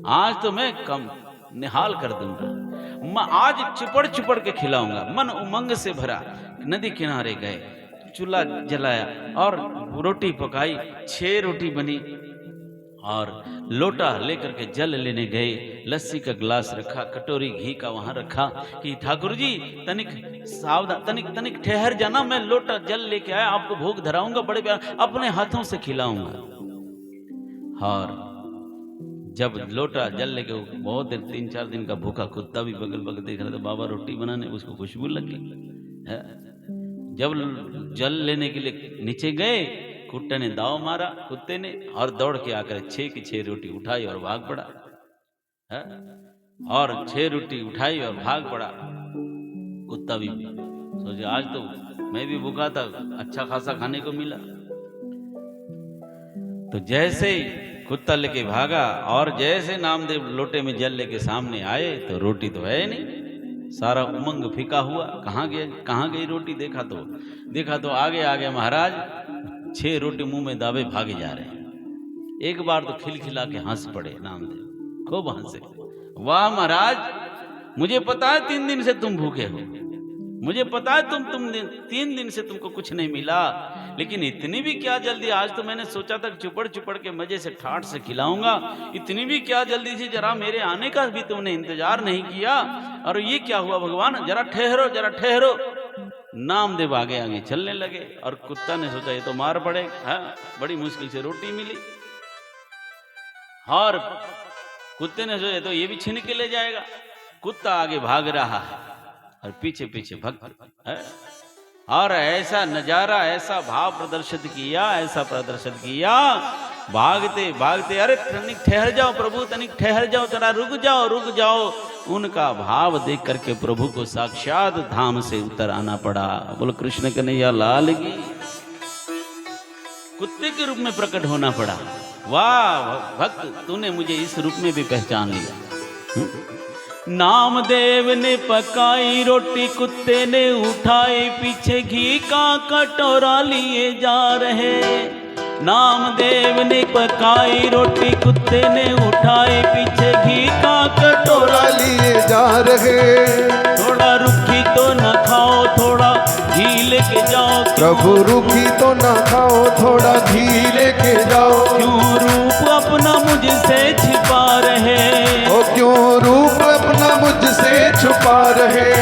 आज तो मैं कम निहाल कर दूंगा, मैं आज चुपड़ चुपड़ के खिलाऊंगा। मन उमंग से भरा, नदी किनारे गए, चूल्हा जलाया और रोटी पकाई, 6 रोटी बनी और लोटा लेकर के जल लेने गए, लस्सी का गिलास रखा, कटोरी घी का वहां रखा कि ठाकुर जी तनिक सावधान, तनिक ठहर जाना, मैं लोटा जल लेके आया, आपको भोग धराऊंगा, बड़े प्यार अपने हाथों से खिलाऊंगा। और जब लोटा जल लेके बहुत देर, 3-4 दिन का भूखा कुत्ता भी बगल बगल देख रहा था, बाबा रोटी बनाने, उसको खुशबू लगी है, जब जल लेने के लिए नीचे गए, कुत्ते ने दाव मारा, कुत्ते ने, और दौड़ के आकर 6 की 6 रोटी उठाई और भाग पड़ा। है? और 6 रोटी उठाई और भाग पड़ा। कुत्ता भी सोचे आज तो मैं भी भूखा था, अच्छा खासा खाने को मिला। तो जैसे ही कुत्ता लेके भागा और जैसे नामदेव लोटे में जल लेके सामने आए तो रोटी तो है नहीं, सारा उमंग फीका हुआ। कहाँ गई रोटी? देखा तो आगे आगे महाराज 6 रोटी मुंह में दावे भागे जा रहे हैं। एक बार तो खिलखिला के हंस पड़े नामदेव, खूब हंसे। वाह महाराज, मुझे पता है 3 दिन से तुम भूखे हो, मुझे पता है तुम 3 दिन से तुमको कुछ नहीं मिला, लेकिन इतनी भी क्या जल्दी? आज तो मैंने सोचा था चुपड़ के मजे से ठाठ से खिलाऊंगा, इतनी भी क्या जल्दी थी? जरा मेरे आने का भी तुमने इंतजार नहीं किया, और ये क्या हुआ भगवान? जरा ठहरो। नामदेव आगे आगे चलने लगे और कुत्ता ने सोचा ये तो मार पड़ेगा, बड़ी मुश्किल से रोटी मिली। और कुत्ते ने सोचा तो ये भी छीन के ले जाएगा। कुत्ता आगे भाग रहा है और पीछे भक्त है। और ऐसा नजारा, ऐसा भाव प्रदर्शित किया, भागते, अरे तनिक ठहर जाओ प्रभु, तनिक ठहर जाओ, जरा रुक जाओ। उनका भाव देख करके प्रभु को साक्षात धाम से उतर आना पड़ा। बोलो कृष्ण कन्हैया लाल की। कुत्ते के रूप में प्रकट होना पड़ा। वाह भक्त, तूने मुझे इस रूप में भी पहचान लिया। नामदेव ने पकाई रोटी, कुत्ते ने उठाई, पीछे घी का कटोरा लिए जा रहे। नामदेव ने पकाई रोटी, कुत्ते ने उठाई, पीछे घी का कटोरा लिए जा रहे। थोड़ा रुखी तो न खाओ, थोड़ा घी लेके जाओ। प्रभु रुखी तो न खाओ, थोड़ा घी लेके जाओ। क्यों रूप अपना मुझसे छिपा रहे? ओ क्यों रूप अपना मुझसे छुपा रहे?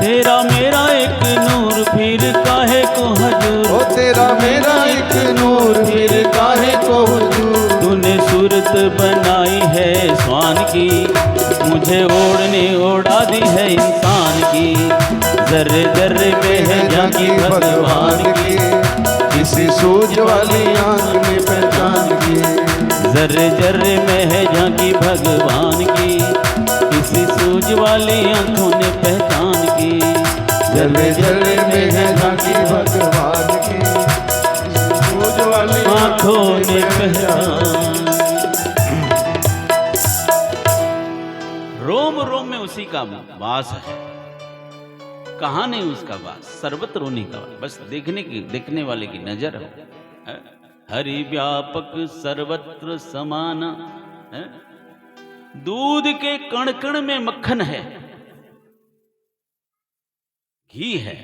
तेरा मेरा एक नूर फिर काहे को हजूर। ओ तेरा मेरा एक नूर फिर काहे को हजूर। तूने सूरत बनाई है स्वान की, मुझे ओढ़ने ओढ़ा दी है इंसान की। जर्रे जर्रे में है झांकी भगवान की, किसी सूझ वाली आंख में पहचान की। जर्रे जर्रे में है झांकी भगवान की, किसी सूझ वाली आंखों ने पहचान की। जर्रे जर्रे में है झांकी भगवान की, सूझ वाली आंखों ने पहचान। रोम रोम में उसी का वास है, कहाँ नहीं उसका वास, सर्वत्र उन्हीं का वास। बस देखने वाले की नजर हो। हरि व्यापक सर्वत्र समान है। दूध के कण कण में मक्खन है, घी है,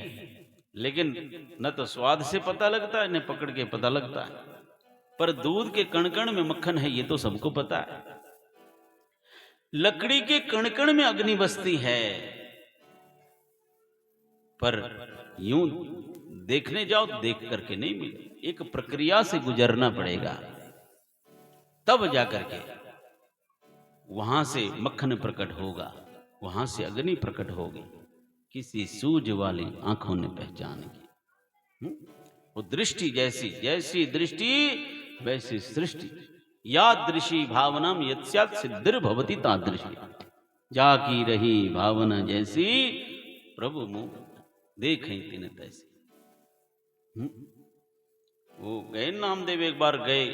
लेकिन न तो स्वाद से पता लगता है, न पकड़ के पता लगता है। पर दूध के कण कण में मक्खन है, ये तो सबको पता है। लकड़ी के कण कण में अग्नि बसती है, पर यूं देखने जाओ देख करके नहीं मिले, एक प्रक्रिया से गुजरना पड़ेगा, तब जाकर के वहां से मक्खन प्रकट होगा, वहां से अग्नि प्रकट होगी। किसी सूझ वाली आंखों ने पहचान की। वो दृष्टि जैसी दृष्टि वैसी सृष्टि। यादृशी भावनाम यत्स्यात् सिद्धिर्भवति तादृशी। जाकी रही भावना जैसी, प्रभु मुँह देखें तिन तैसी। वो गए नामदेव, एक बार गए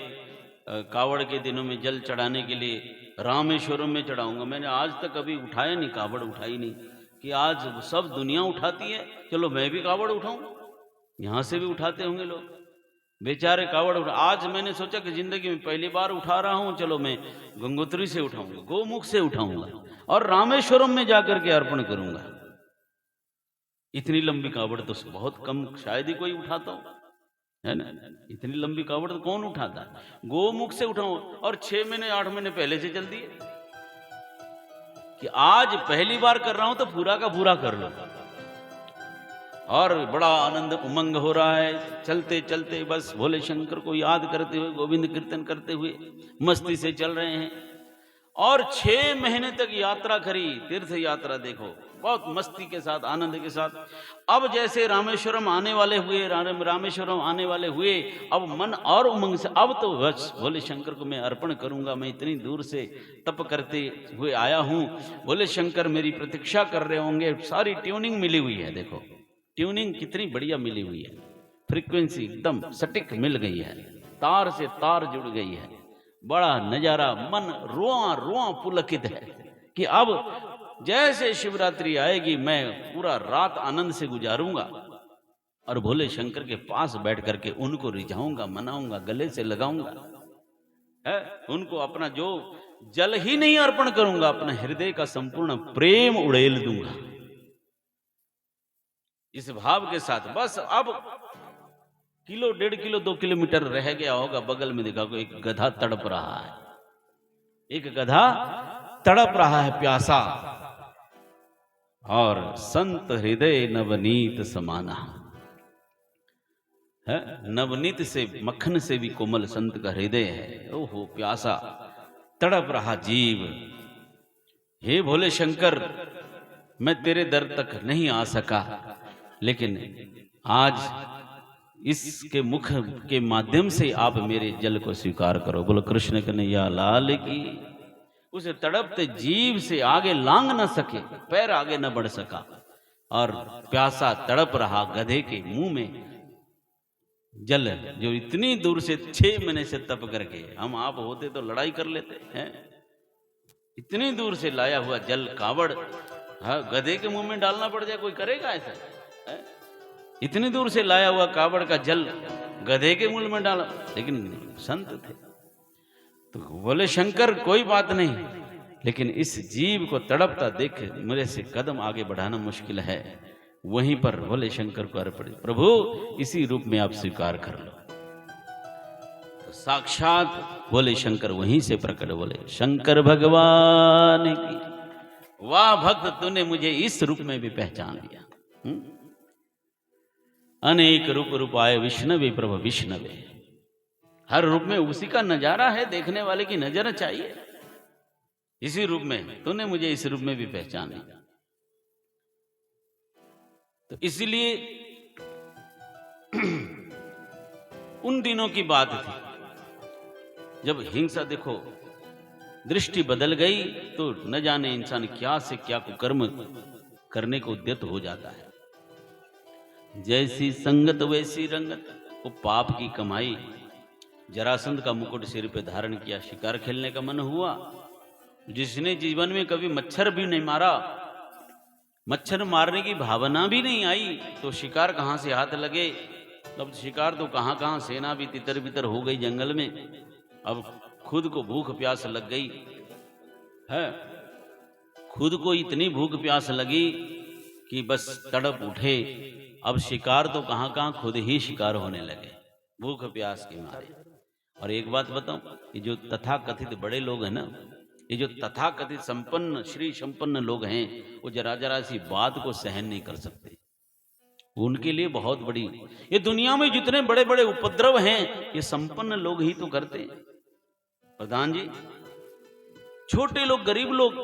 कावड़ के दिनों में जल चढ़ाने के लिए, रामेश्वरम में चढ़ाऊंगा। मैंने आज तक कभी उठाया नहीं, कावड़ उठाई नहीं, कि आज सब दुनिया उठाती है, चलो मैं भी कावड़ उठाऊं। यहां से भी उठाते होंगे लोग, बेचारे कावड़ उठा। आज मैंने सोचा कि जिंदगी में पहली बार उठा रहा हूं, चलो मैं गंगोत्री से उठाऊंगा, गोमुख से उठाऊंगा और रामेश्वरम में जाकर के अर्पण करूंगा। इतनी लंबी कावड़ तो बहुत कम, शायद ही कोई उठाता हो, है ना। इतनी लंबी कावड़ तो कौन उठाता? गोमुख से उठाऊं, और 6 महीने 8 महीने पहले से चल दिए कि आज पहली बार कर रहा हूं तो पूरा का पूरा कर लो। और बड़ा आनंद उमंग हो रहा है, चलते चलते बस भोले शंकर को याद करते हुए, गोविंद कीर्तन करते हुए मस्ती से चल रहे हैं। और 6 महीने तक यात्रा करी, तीर्थ यात्रा देखो, बहुत मस्ती के साथ, आनंद के साथ। अब जैसे रामेश्वरम आने वाले हुए, रामेश्वरम आने वाले हुए, अब मन और उमंग से, अब तो बस भोले शंकर को मैं अर्पण करूंगा, मैं इतनी दूर से तप करते हुए आया हूं, भोले शंकर मेरी प्रतीक्षा कर रहे होंगे। सारी ट्यूनिंग मिली हुई है, देखो ट्यूनिंग कितनी बढ़िया मिली हुई है, फ्रीक्वेंसी एकदम सटीक मिल गई है, तार से तार जुड़ गई है। बड़ा नजारा, मन रोआ रोआ पुलकित है कि अब जैसे शिवरात्रि आएगी मैं पूरा रात आनंद से गुजारूंगा और भोले शंकर के पास बैठ करके उनको रिझाऊंगा, मनाऊंगा, गले से लगाऊंगा, है उनको अपना जो जल ही नहीं अर्पण करूंगा, अपना हृदय का संपूर्ण प्रेम उड़ेल दूंगा इस भाव के साथ। बस अब किलो 1.5 किलो 2 किलोमीटर रह गया होगा, बगल में देखा को एक गधा तड़प रहा है, एक गधा तड़प रहा है प्यासा, और संत हृदय नवनीत समाना है, नवनीत से मक्खन से भी कोमल संत का हृदय है। ओहो प्यासा तड़प रहा जीव, हे भोले शंकर मैं तेरे दर तक नहीं आ सका, लेकिन आज इसके मुख के माध्यम से आप मेरे जल को स्वीकार करो। बोलो कृष्ण कन्हैया लाल की। उसे तड़पते जीव से आगे लांग न सके, पैर आगे न बढ़ सका, और प्यासा तड़प रहा गधे के मुंह में जल, जो इतनी दूर से 6 महीने से तप करके, हम आप होते तो लड़ाई कर लेते हैं, इतनी दूर से लाया हुआ जल कावड़ गधे के मुंह में डालना पड़ जाए, कोई करेगा ऐसा है? इतनी दूर से लाया हुआ कावड़ का जल गधे के मुंह में डाला, लेकिन संत थे तो बोले शंकर कोई बात नहीं, लेकिन इस जीव को तड़पता देख मेरे से कदम आगे बढ़ाना मुश्किल है। वहीं पर बोले शंकर को अर्पण, प्रभु इसी रूप में आप स्वीकार कर लो। तो साक्षात बोले शंकर वहीं से प्रकट, बोले शंकर भगवान की, वाह भक्त तूने मुझे इस रूप में भी पहचान लिया। अनेक रूप रूपाय विष्णवे प्रभु विष्णवे, हर रूप में उसी का नजारा है, देखने वाले की नजर चाहिए। इसी रूप में तूने मुझे इस रूप में भी पहचान लिया। तो इसलिए उन दिनों की बात थी जब हिंसा, देखो दृष्टि बदल गई तो न जाने इंसान क्या से क्या कुकर्म करने को उद्यत हो जाता है। जैसी संगत वैसी रंगत, वो पाप की कमाई। जरासंध का मुकुट सिर पे धारण किया, शिकार खेलने का मन हुआ, जिसने जीवन में कभी मच्छर भी नहीं मारा, मच्छर मारने की भावना भी नहीं आई, तो शिकार कहां से हाथ लगे। अब शिकार तो कहां कहां, सेना भी तितर बितर हो गई जंगल में, अब खुद को भूख प्यास लग गई है, खुद को इतनी भूख प्यास लगी कि बस तड़प उठे। अब शिकार तो कहां कहां, खुद ही शिकार होने लगे भूख प्यास के मारे। और एक बात बताऊं, ये जो तथाकथित बड़े लोग हैं ना, ये जो तथाकथित संपन्न श्री संपन्न लोग हैं, वो जरा जरा सी बात को सहन नहीं कर सकते। उनके लिए बहुत बड़ी, ये दुनिया में जितने बड़े बड़े उपद्रव हैं ये संपन्न लोग ही तो करते हैं। प्रधान जी, छोटे लोग गरीब लोग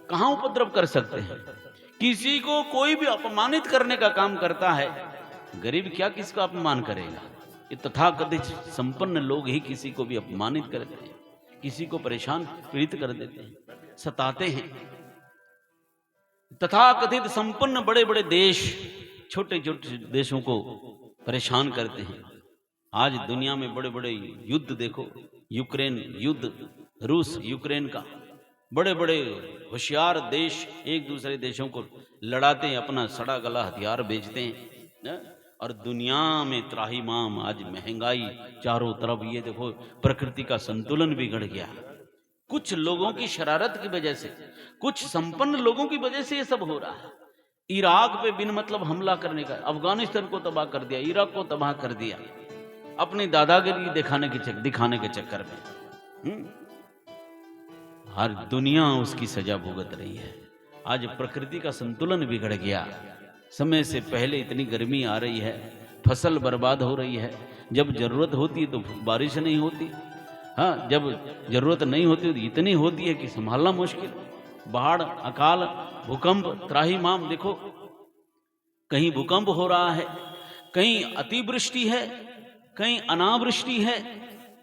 कहां उपद्रव कर सकते हैं? किसी को कोई भी अपमानित करने का काम करता है, गरीब क्या किसका अपमान करेगा? ये तथाकथित संपन्न लोग ही किसी को भी अपमानित करते हैं, किसी को परेशान पीड़ित कर देते हैं, सताते हैं। तथाकथित संपन्न बड़े बड़े देश छोटे छोटे देशों को परेशान करते हैं। आज दुनिया में बड़े बड़े युद्ध देखो, यूक्रेन युद्ध, रूस यूक्रेन का, बड़े बड़े होशियार देश एक दूसरे देशों को लड़ाते हैं, अपना सड़ा गला हथियार बेचते हैं, और दुनिया में त्राहिमाम आज महंगाई चारों तरफ। ये देखो प्रकृति का संतुलन बिगड़ गया, कुछ लोगों की शरारत की वजह से, कुछ संपन्न लोगों की वजह से ये सब हो रहा है। इराक पे बिन मतलब हमला करने का, अफगानिस्तान को तबाह कर दिया, इराक को तबाह कर दिया, अपनी दादागिरी दिखाने के चक्कर में। हर दुनिया उसकी सजा भुगत रही है। आज प्रकृति का संतुलन बिगड़ गया, समय से पहले इतनी गर्मी आ रही है, फसल बर्बाद हो रही है, जब जरूरत होती है तो बारिश नहीं होती, हाँ, जब जरूरत नहीं होती तो इतनी होती है कि संभालना मुश्किल। बाढ़, अकाल, भूकंप, त्राहिमाम। देखो, कहीं भूकंप हो रहा है, कहीं अतिवृष्टि है, कहीं अनावृष्टि है,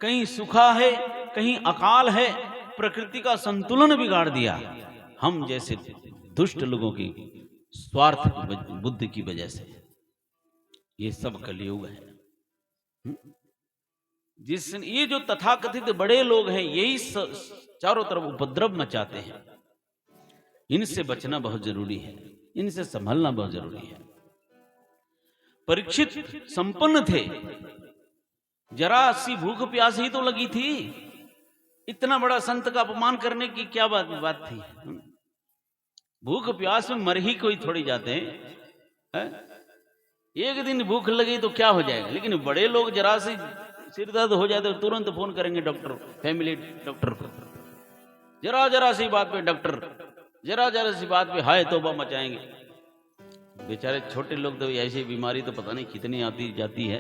कहीं सूखा है, कहीं अकाल है। प्रकृति का संतुलन बिगाड़ दिया हम जैसे दुष्ट लोगों की स्वार्थ बुद्धि की वजह से। ये सब कलयुग है। ये जो तथाकथित बड़े लोग हैं, यही चारों तरफ उपद्रव मचाते हैं। इनसे बचना बहुत जरूरी है, इनसे संभलना बहुत जरूरी है। परीक्षित संपन्न थे, जरा सी भूख प्यास ही तो लगी थी। इतना बड़ा संत का अपमान करने की क्या बात थी? भूख प्यास में मर ही कोई थोड़ी जाते हैं। एक दिन भूख लगी तो क्या हो जाएगा, लेकिन बड़े लोग जरा सी सिर दर्द हो जाए तो तुरंत फोन करेंगे डॉक्टर, फैमिली डॉक्टर को। जरा सी बात पे डॉक्टर, जरा सी बात पे हाय तौबा मचाएंगे। बेचारे छोटे लोग तो ऐसी बीमारी तो पता नहीं कितनी आती जाती है।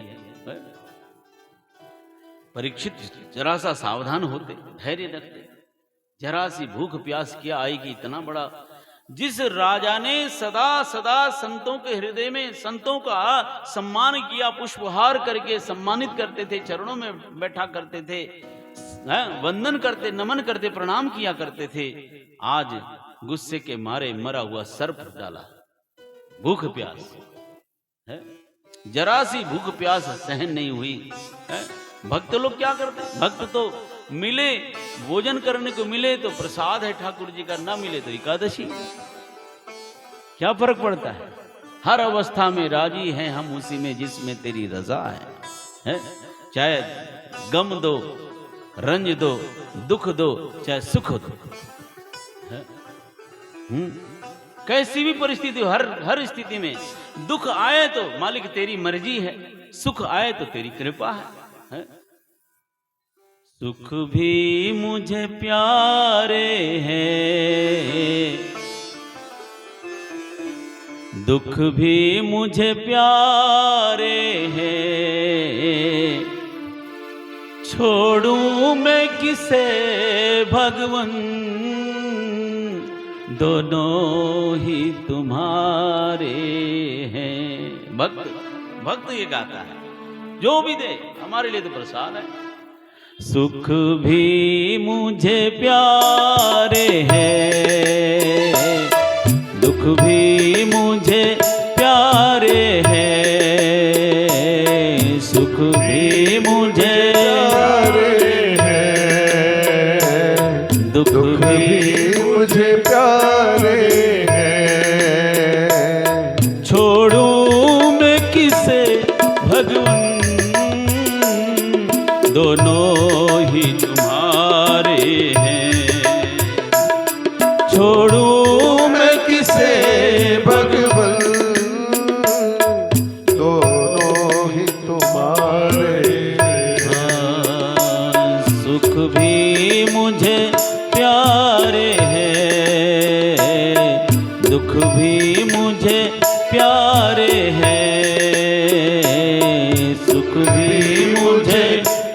परीक्षित जरा सा सावधान होते, धैर्य रखते। जरा सी भूख प्यास क्या आएगी, इतना बड़ा। जिस राजा ने सदा सदा संतों के हृदय में संतों का सम्मान किया, पुष्पहार करके सम्मानित करते थे, चरणों में बैठा करते थे, वंदन करते, नमन करते, प्रणाम किया करते थे, आज गुस्से के मारे मरा हुआ सर्प डाला। भूख प्यास है, जरा सी भूख प्यास सहन नहीं हुई है। भक्त लोग क्या करते हैं? भक्त तो मिले, भोजन करने को मिले तो प्रसाद है ठाकुर जी का, ना मिले तो एकादशी। क्या फर्क पड़ता है? हर अवस्था में राजी हैं हम उसी में जिसमें तेरी रजा है? चाहे गम दो, रंज दो, दुख दो, चाहे सुख दो। कैसी भी परिस्थिति हो, हर स्थिति में दुख आए तो मालिक तेरी मर्जी है, सुख आए तो तेरी कृपा है। सुख भी मुझे प्यारे हैं, दुख भी मुझे प्यारे हैं, छोड़ूं मैं किसे भगवन, दोनों ही तुम्हारे हैं। भक्त ये गाता है, जो भी दे हमारे लिए तो प्रसाद है। सुख भी मुझे प्यारे हैं, दुख भी मुझे प्यारे हैं, सुख भी मुझे प्यारे हैं, दुख भी मुझे प्यारे हैं, छोड़ूं मैं किसे भगवन, दोनों ही तुम्हारे हैं। छोड़ूं मैं किसे भगवन, दोनों ही तुम्हारे हैं। सुख भी मुझे प्यारे हैं, दुख भी मुझे प्यारे हैं, सुख भी मुझे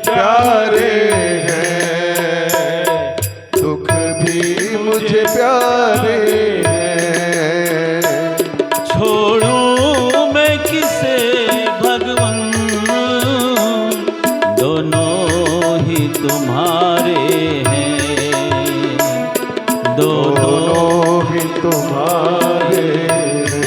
प्यारे हैं, दुख भी मुझे प्यारे हैं, छोड़ूं मैं किसे भगवन, दोनों ही तुम्हारे हैं, दोनों ही तुम्हारे हैं।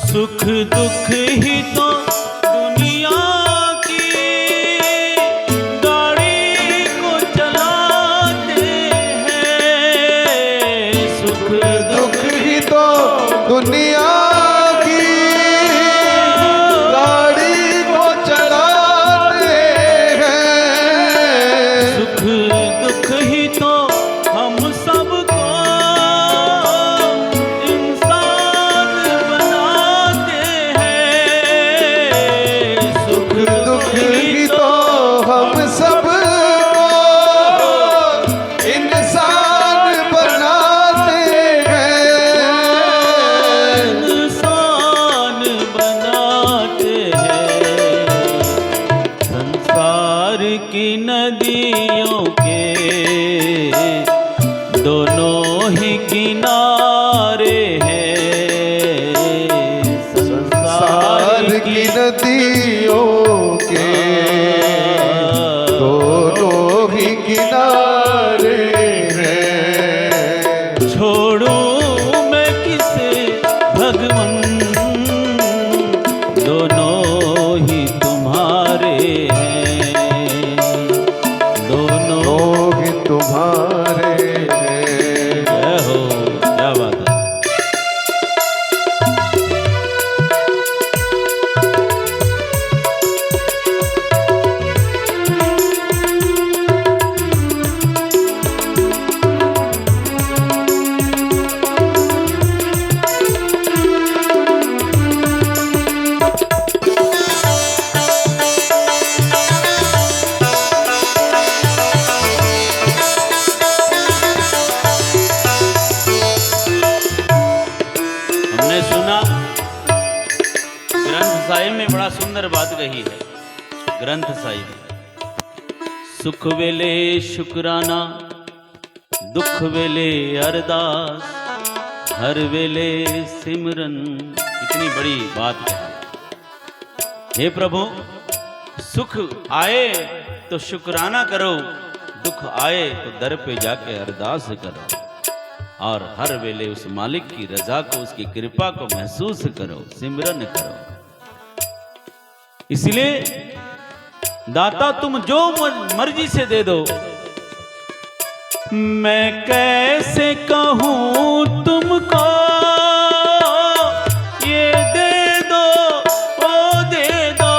सुख दुख ही तो दुनिया की गाड़ी को चलाते हैं, सुख की नदियों के दोनों ही किनारे हैं। छोड़ूं मैं किसे भगवन, दोनों ही तुम्हारे हैं, दोनों ही तुम्हारे हैं। जय हो, क्या बात है। हमने सुना ग्रंथ साहिब में बड़ा सुंदर बात कही है। ग्रंथ साहिब, सुख वेले शुक्राना, दुख वेले अरदास, हर वेले सिमरन। कितनी बड़ी बात है। हे प्रभु, सुख आए तो शुक्राना करो, दुख आए तो दर पे जाके अरदास करो, और हर वेले उस मालिक की रजा को, उसकी कृपा को महसूस करो, सिमरन करो। इसलिए दाता तुम जो मर्जी से दे दो, मैं कैसे कहूं तुमको ये दे दो, ओ दे दो।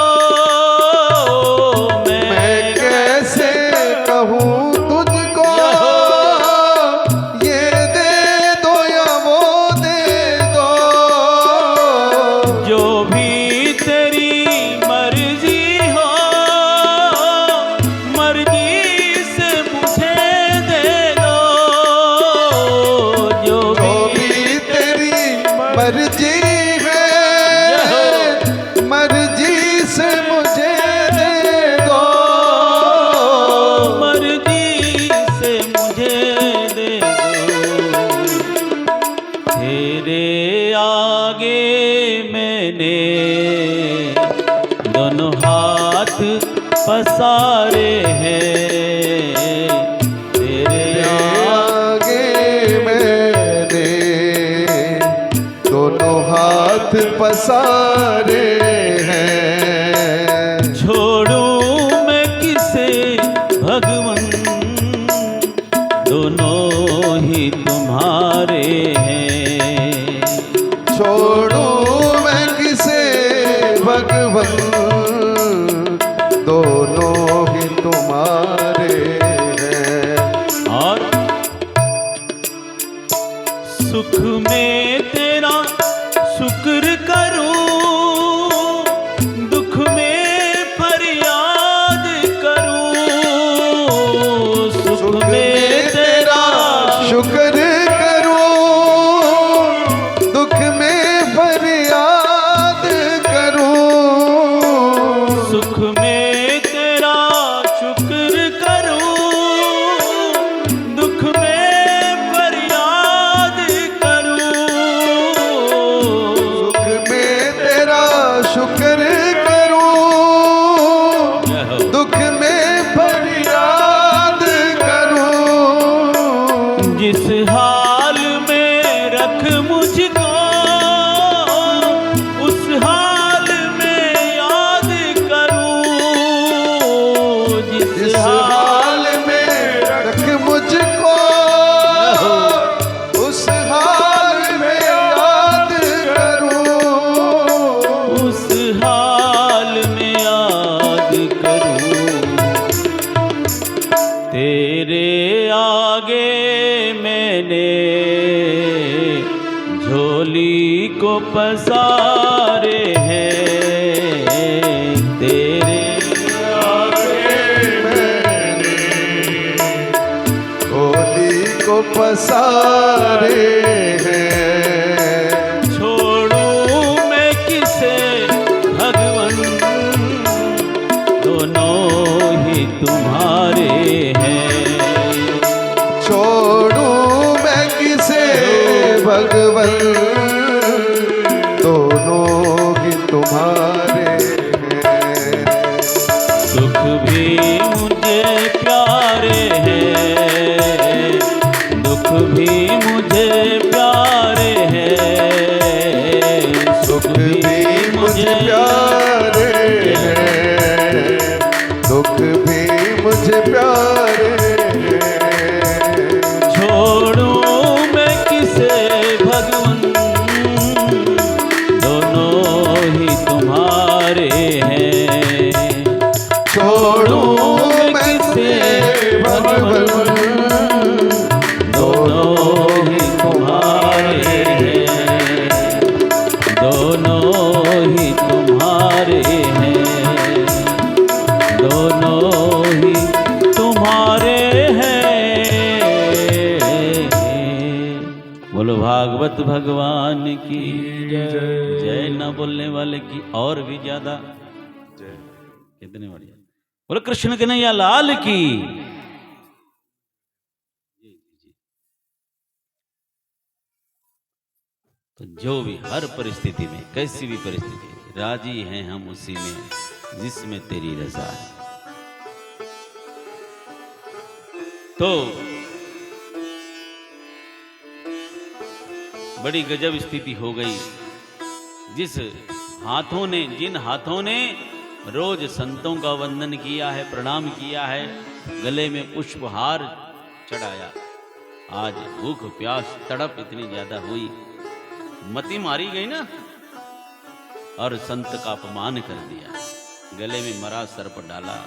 मैं कैसे कहूं तुझको ये दे दो या वो दे दो। जो भी तेरी मर्जी हो, मर्जी से मुझे दे दो। जो भी तेरी मर्जी है, मर्जी से मुझे दे दो। मर्जी से मुझे दे दो। तेरे आगे मैंने दोनों हाथ पसारे हैं। तेरे आगे मैंने दोनों हाथ पसारे हैं। छोड़ूं मैं किसे भगवन, दोनों ही तुम्हारे हैं। छोड़ूं मैं किसे भगवन, दोनों ही तुम्हारे हैं। और सुख में तेरा शुक्र करूं, दुख में फरियाद करूं। सुख में तेरा शुक्र करूं, दुख में फरियाद करूं। सुख में तेरा शुक्र करूं, दुख में फरियाद करूं। सुख में तेरा शुक्र करूं, दुख में फरियाद करूं। जिस हाल में रख मुझको, उस हाल में याद करूं। जिस हाल में रख मुझको, उस हाल में याद करूं। उस हाल में याद करूं। तेरे आगे मैंने झोली को पसारे हैं। तेरे आगे मैंने होली को पसारे हैं। छोड़ूं मैं किसे भगवन, दोनों ही तुम्हारे हैं। छोड़ूं मैं किसे भगवन, दोनों ही तुम्हारे भी मुझे प्यारे हैं, सुख भी मुझे प्यारे हैं, दुख भी मुझे प्यारे हैं। छोड़ूं मैं किसे भगवन, दोनों ही तुम्हारे हैं। छोड़ूं मैं किसे भगवन, दोनों ही तुम्हारे हैं, दोनों ही तुम्हारे हैं, दोनों ही तुम्हारे हैं। बोलो भागवत भगवान की जय। न बोलने वाले की और भी ज्यादा जय। कितने बढ़िया। बोलो कृष्ण कन्हैया लाल की। तो जो भी हर परिस्थिति में, कैसी भी परिस्थिति, राजी हैं हम उसी में जिसमें तेरी रजा है। तो बड़ी गजब स्थिति हो गई। जिन हाथों ने रोज संतों का वंदन किया है, प्रणाम किया है, गले में पुष्पहार चढ़ाया, आज भूख प्यास तड़प इतनी ज्यादा हुई, मति मारी गई ना, और संत का अपमान कर दिया, गले में मरा सर्प डाला,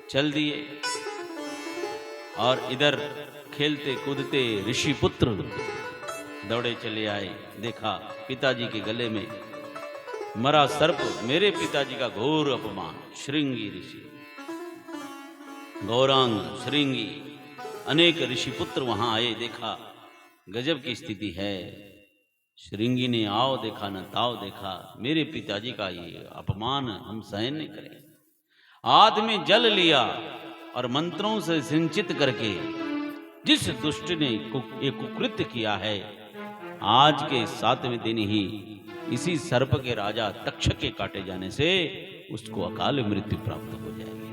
चल दिए। और इधर खेलते कूदते ऋषि पुत्र दौड़े चले आए, देखा पिताजी के गले में मरा सर्प, मेरे पिताजी का घोर अपमान। श्रृंगी ऋषि, गौरांग, श्रृंगी, अनेक ऋषि पुत्र वहां आए, देखा गजब की स्थिति है। श्रृंगी ने आओ देखा न ताव देखा, मेरे पिताजी का ये अपमान हम सहन नहीं करें। हाथ में जल लिया और मंत्रों से सिंचित करके जिस दुष्ट ने ये कुकृत्य किया है, आज के 7वें दिन ही इसी सर्प के राजा तक्षक के काटे जाने से उसको अकाल मृत्यु प्राप्त हो जाएगी।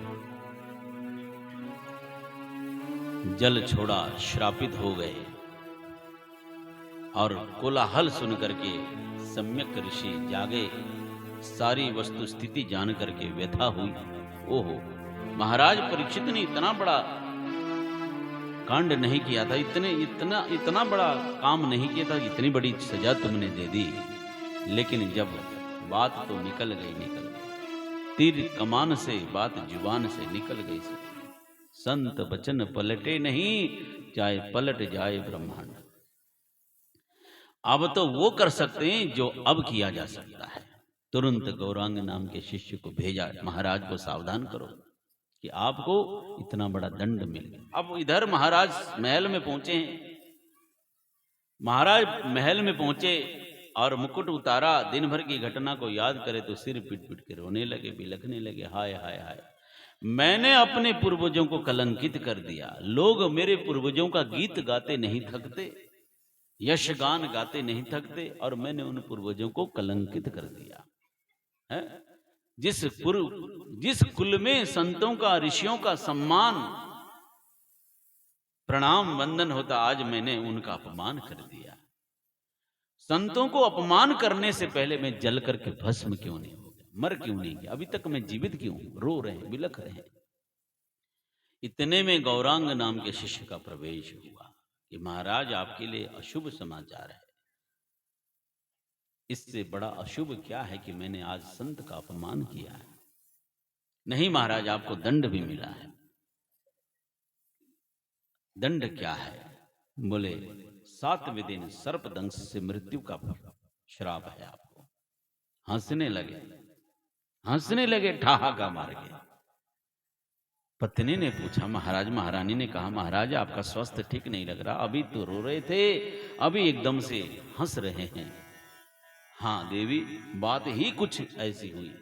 जल छोड़ा, श्रापित हो गए। और कोलाहल सुन करके सम्यक ऋषि जागे, सारी वस्तु स्थिति जान करके व्यथा हुई। ओहो, महाराज परीक्षित ने इतना बड़ा कांड नहीं किया था, इतना बड़ा काम नहीं किया था, इतनी बड़ी सजा तुमने दे दी। लेकिन जब बात तो निकल गई, तीर कमान से बात जुबान से निकल गई। संत वचन पलटे नहीं, चाहे पलट जाए ब्रह्मांड। अब तो वो कर सकते हैं जो अब किया जा सकता है। तुरंत गौरांग नाम के शिष्य को भेजा, महाराज को सावधान करो कि आपको इतना बड़ा दंड मिल गया। अब इधर महाराज महल में पहुंचे हैं। महाराज महल में पहुंचे और मुकुट उतारा, दिन भर की घटना को याद करे तो सिर पिट पिट के रोने लगे, बिलखने लगे। हाय हाय हाय, मैंने अपने पूर्वजों को कलंकित कर दिया। लोग मेरे पूर्वजों का गीत गाते नहीं थकते, यशगान गाते नहीं थकते, और मैंने उन पूर्वजों को कलंकित कर दिया है। जिस कुल में संतों का, ऋषियों का सम्मान, प्रणाम, वंदन होता, आज मैंने उनका अपमान कर दिया। संतों को अपमान करने से पहले मैं जल करके भस्म क्यों नहीं हो गया, मर क्यों नहीं गया, अभी तक मैं जीवित क्यों, रो रहे हैं, बिलख रहे हैं। इतने में गौरांग नाम के शिष्य का प्रवेश हुआ कि महाराज आपके लिए अशुभ समाचार है। इससे बड़ा अशुभ क्या है कि मैंने आज संत का अपमान किया है। नहीं महाराज, आपको दंड भी मिला है। दंड क्या है? बोले 7वें दिन सर्पदंश से मृत्यु का श्राप है आपको। हंसने लगे ठहाका मार के। पत्नी ने पूछा, महाराज, महारानी ने कहा, महाराज आपका स्वास्थ्य ठीक नहीं लग रहा, अभी तो रो रहे थे, अभी एकदम से हंस रहे हैं। हाँ देवी, बात ही कुछ ऐसी हुई।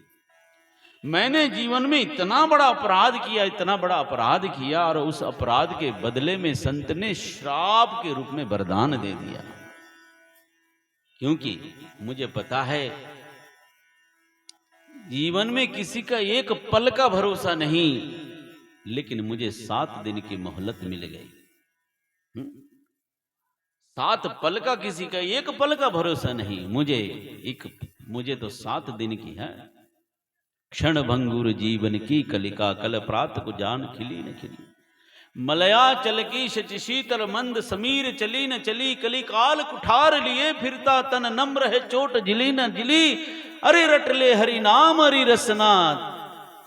मैंने जीवन में इतना बड़ा अपराध किया, और उस अपराध के बदले में संत ने श्राप के रूप में वरदान दे दिया। क्योंकि मुझे पता है जीवन में किसी का एक पल का भरोसा नहीं, लेकिन मुझे 7 दिन की मोहलत मिल गई। हम्म? 7 पल का किसी का 1 पल का भरोसा नहीं। मुझे तो 7 दिन की है। क्षण भंगुर जीवन की कलिका, कल प्रात को जान खिली न खिली। मलया चल की शचि शीतल मंद, समीर चली न चली, कली काल कुठार लिए फिरता तन, नम्र है चोट जिली न जिली। अरे रट ले हरि नाम हरि रसना,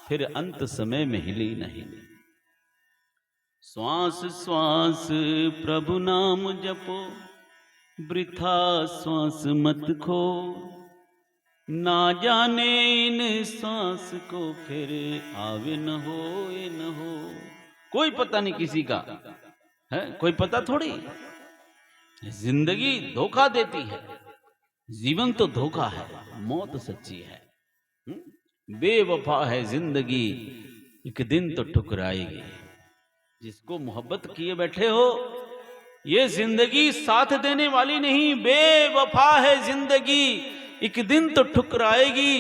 फिर अंत समय में हिली न हिली। श्वास श्वास प्रभु नाम जपो, वृथा श्वास मत खो। ना जाने इन श्वास को फिर आवे न हो। कोई पता नहीं किसी का है, कोई पता थोड़ी। जिंदगी धोखा देती है, जीवन तो धोखा है, मौत सच्ची है। बेवफा है जिंदगी, एक दिन तो ठुकराएगी। जिसको मोहब्बत किए बैठे हो, ये जिंदगी साथ देने वाली नहीं, बेवफा है जिंदगी, एक दिन तो ठुकराएगी।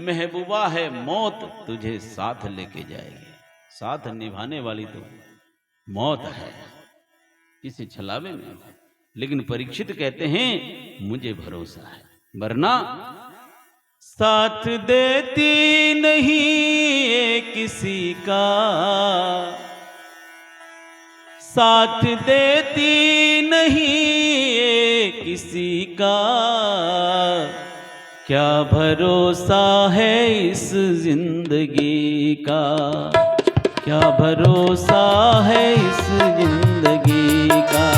महबूबा है मौत, तुझे साथ लेके जाएगी। साथ निभाने वाली तो मौत है, किसी छलावे में। लेकिन परीक्षित कहते हैं मुझे भरोसा है, वरना साथ देती नहीं किसी का, साथ देती नहीं किसी का। क्या भरोसा है इस जिंदगी का, क्या भरोसा है इस जिंदगी का।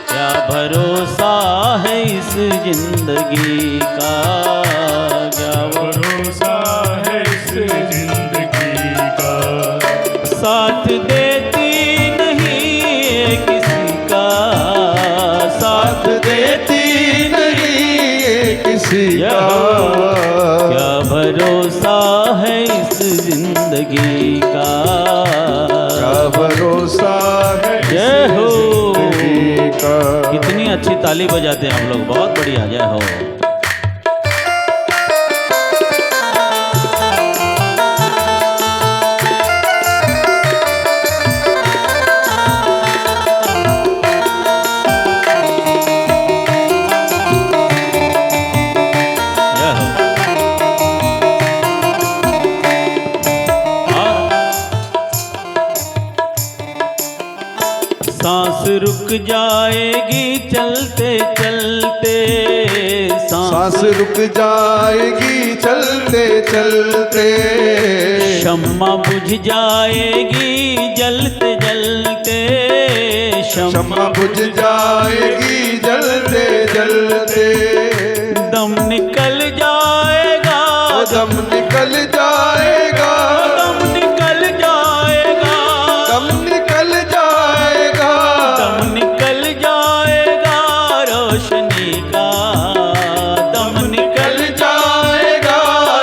क्या भरोसा है इस जिंदगी का, क्या भरोसा है इस जिंदगी का। साथ देती नहीं किसी का, साथ देती किसी का। क्या भरोसा है इस जिंदगी का, क्या भरोसा है जय हो। जिंदगी का। कितनी अच्छी ताली बजाते हैं हम लोग, बहुत बढ़िया, जय हो। सांस रुक जाएगी चलते चलते, सांस रुक जाएगी चलते चलते। शम्मा बुझ जाएगी जलते जलते, शम्मा बुझ जाएगी जलते जलते। दम निकल जाएगा, दम निकल जाएगा, दम निकल जाएगा, दम निकल जाएगा, दम निकल जाएगा रोशनी का, दम निकल जाएगा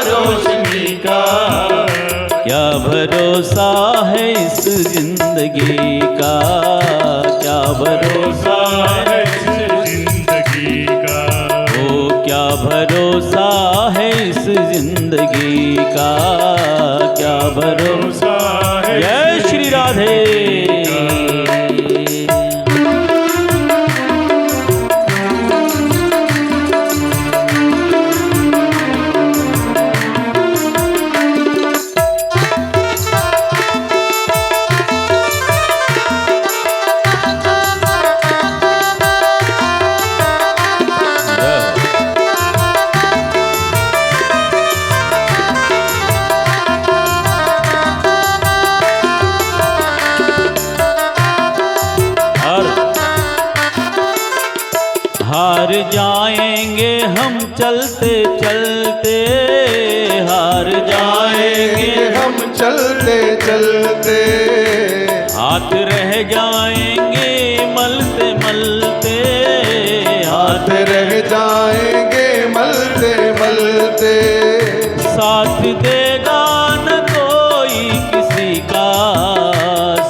रोशनी का। क्या भरोसा है इस जिंदगी का, क्या भरोसा है इस जिंदगी का। ओ क्या भरोसा है इस जिंदगी का, क्या भरोसा है। जय श्री राधे। हार जाएंगे हम चलते चलते, हार जाएंगे हम चलते चलते। हाथ रह जाएंगे मलते मलते, हाथ रह जाएंगे मलते मलते। साथ देगा न कोई किसी का,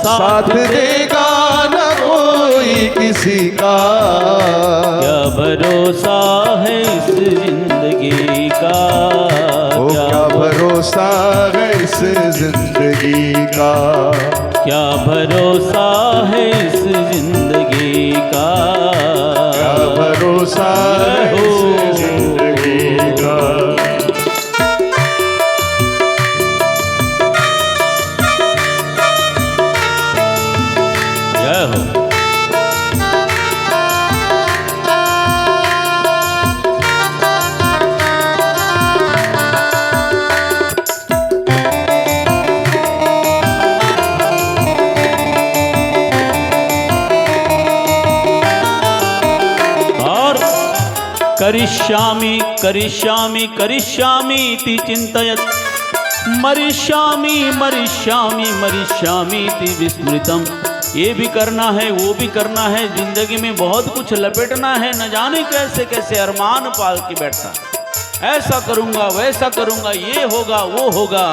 साथ देगा न कोई किसी का। क्या भरोसा है इस जिंदगी का, क्या भरोसा है इस इस जिंदगी का, क्या भरोसा है इस जिंदगी का, क्या भरोसा है इस जिंदगी का। जय हो। करिष्यामि करिष्यामि करिष्यामि इति चिन्तयत् मरिष्यामि मरिष्यामि मरिष्यामि इति विस्मृतम्। ये भी करना है, वो भी करना है, जिंदगी में बहुत कुछ लपेटना है, न जाने कैसे कैसे अरमान पाल के बैठता, ऐसा करूंगा वैसा करूंगा, ये होगा वो होगा,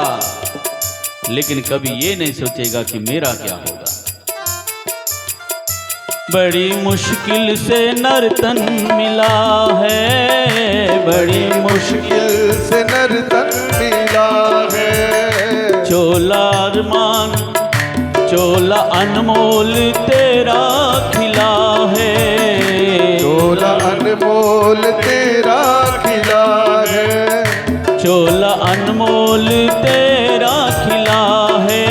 लेकिन कभी ये नहीं सोचेगा कि मेरा क्या होगा। बड़ी मुश्किल से नर्तन मिला है, बड़ी मुश्किल से नर्तन मिला है, चोला अरमान चोला अनमोल तेरा खिला है, चोला अनमोल तेरा खिला है, चोला अनमोल तेरा खिला है,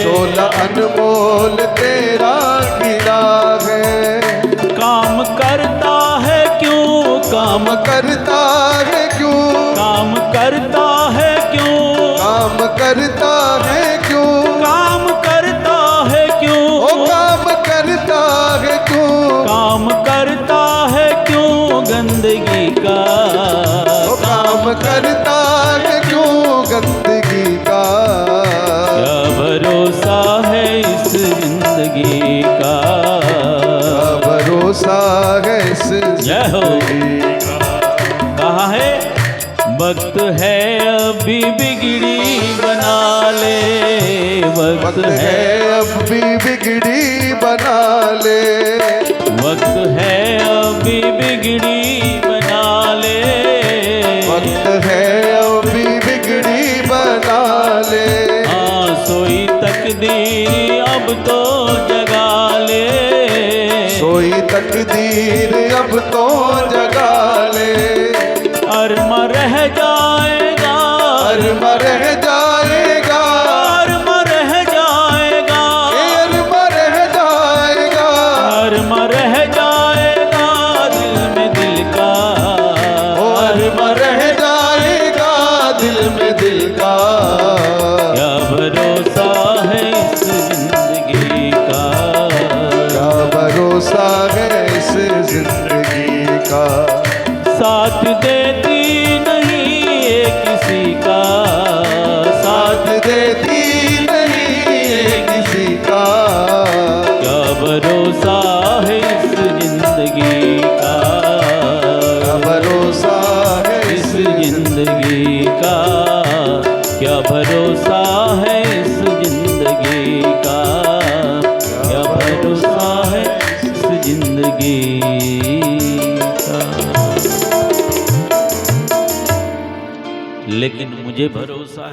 चोला अनमोल तेरा खिला है। काम करता है क्यों, काम करता है क्यों, काम करता है क्यों, काम करता है क्यों, काम करता है क्यों, ओ काम करता है क्यों, काम करता है क्यों गंदगी का, ओ काम करता है क्यों गंदगी का। क्या भरोसा है इस जिंदगी का, क्या भरोसा है इस जय हो। जिंदगी का। कहा है वक्त है अभी बिगड़ी बना ले, वक्त है अब भी बिगड़ी बना ले, वक्त है अभी बिगड़ी बना ले, वक्त है अब भी बिगड़ी बना ले, हाँ सोई तकदीर अब तो जगा ले, सोई तकदीर अब तो जगा ले, अरमा रह जाएगा, अरमा रह जाएगा, अरमा रह जाएगा, अरमा रह जाएगा, अरमा रह जाएगा दिल में दिल का, ओ अरमा रह जाएगा दिल में दिल का। क्या भरोसा है इस जिंदगी का, क्या भरोसा है इस जिंदगी का। साथ देती नहीं ये किसी का, साथ देती नहीं ये किसी का, क्या भरोसा है इस जिंदगी का, क्या भरोसा है इस जिंदगी का, क्या भरोसा है इस जिंदगी का, क्या भरोसा है इस जिंदगी का। लेकिन मुझे भरोसा है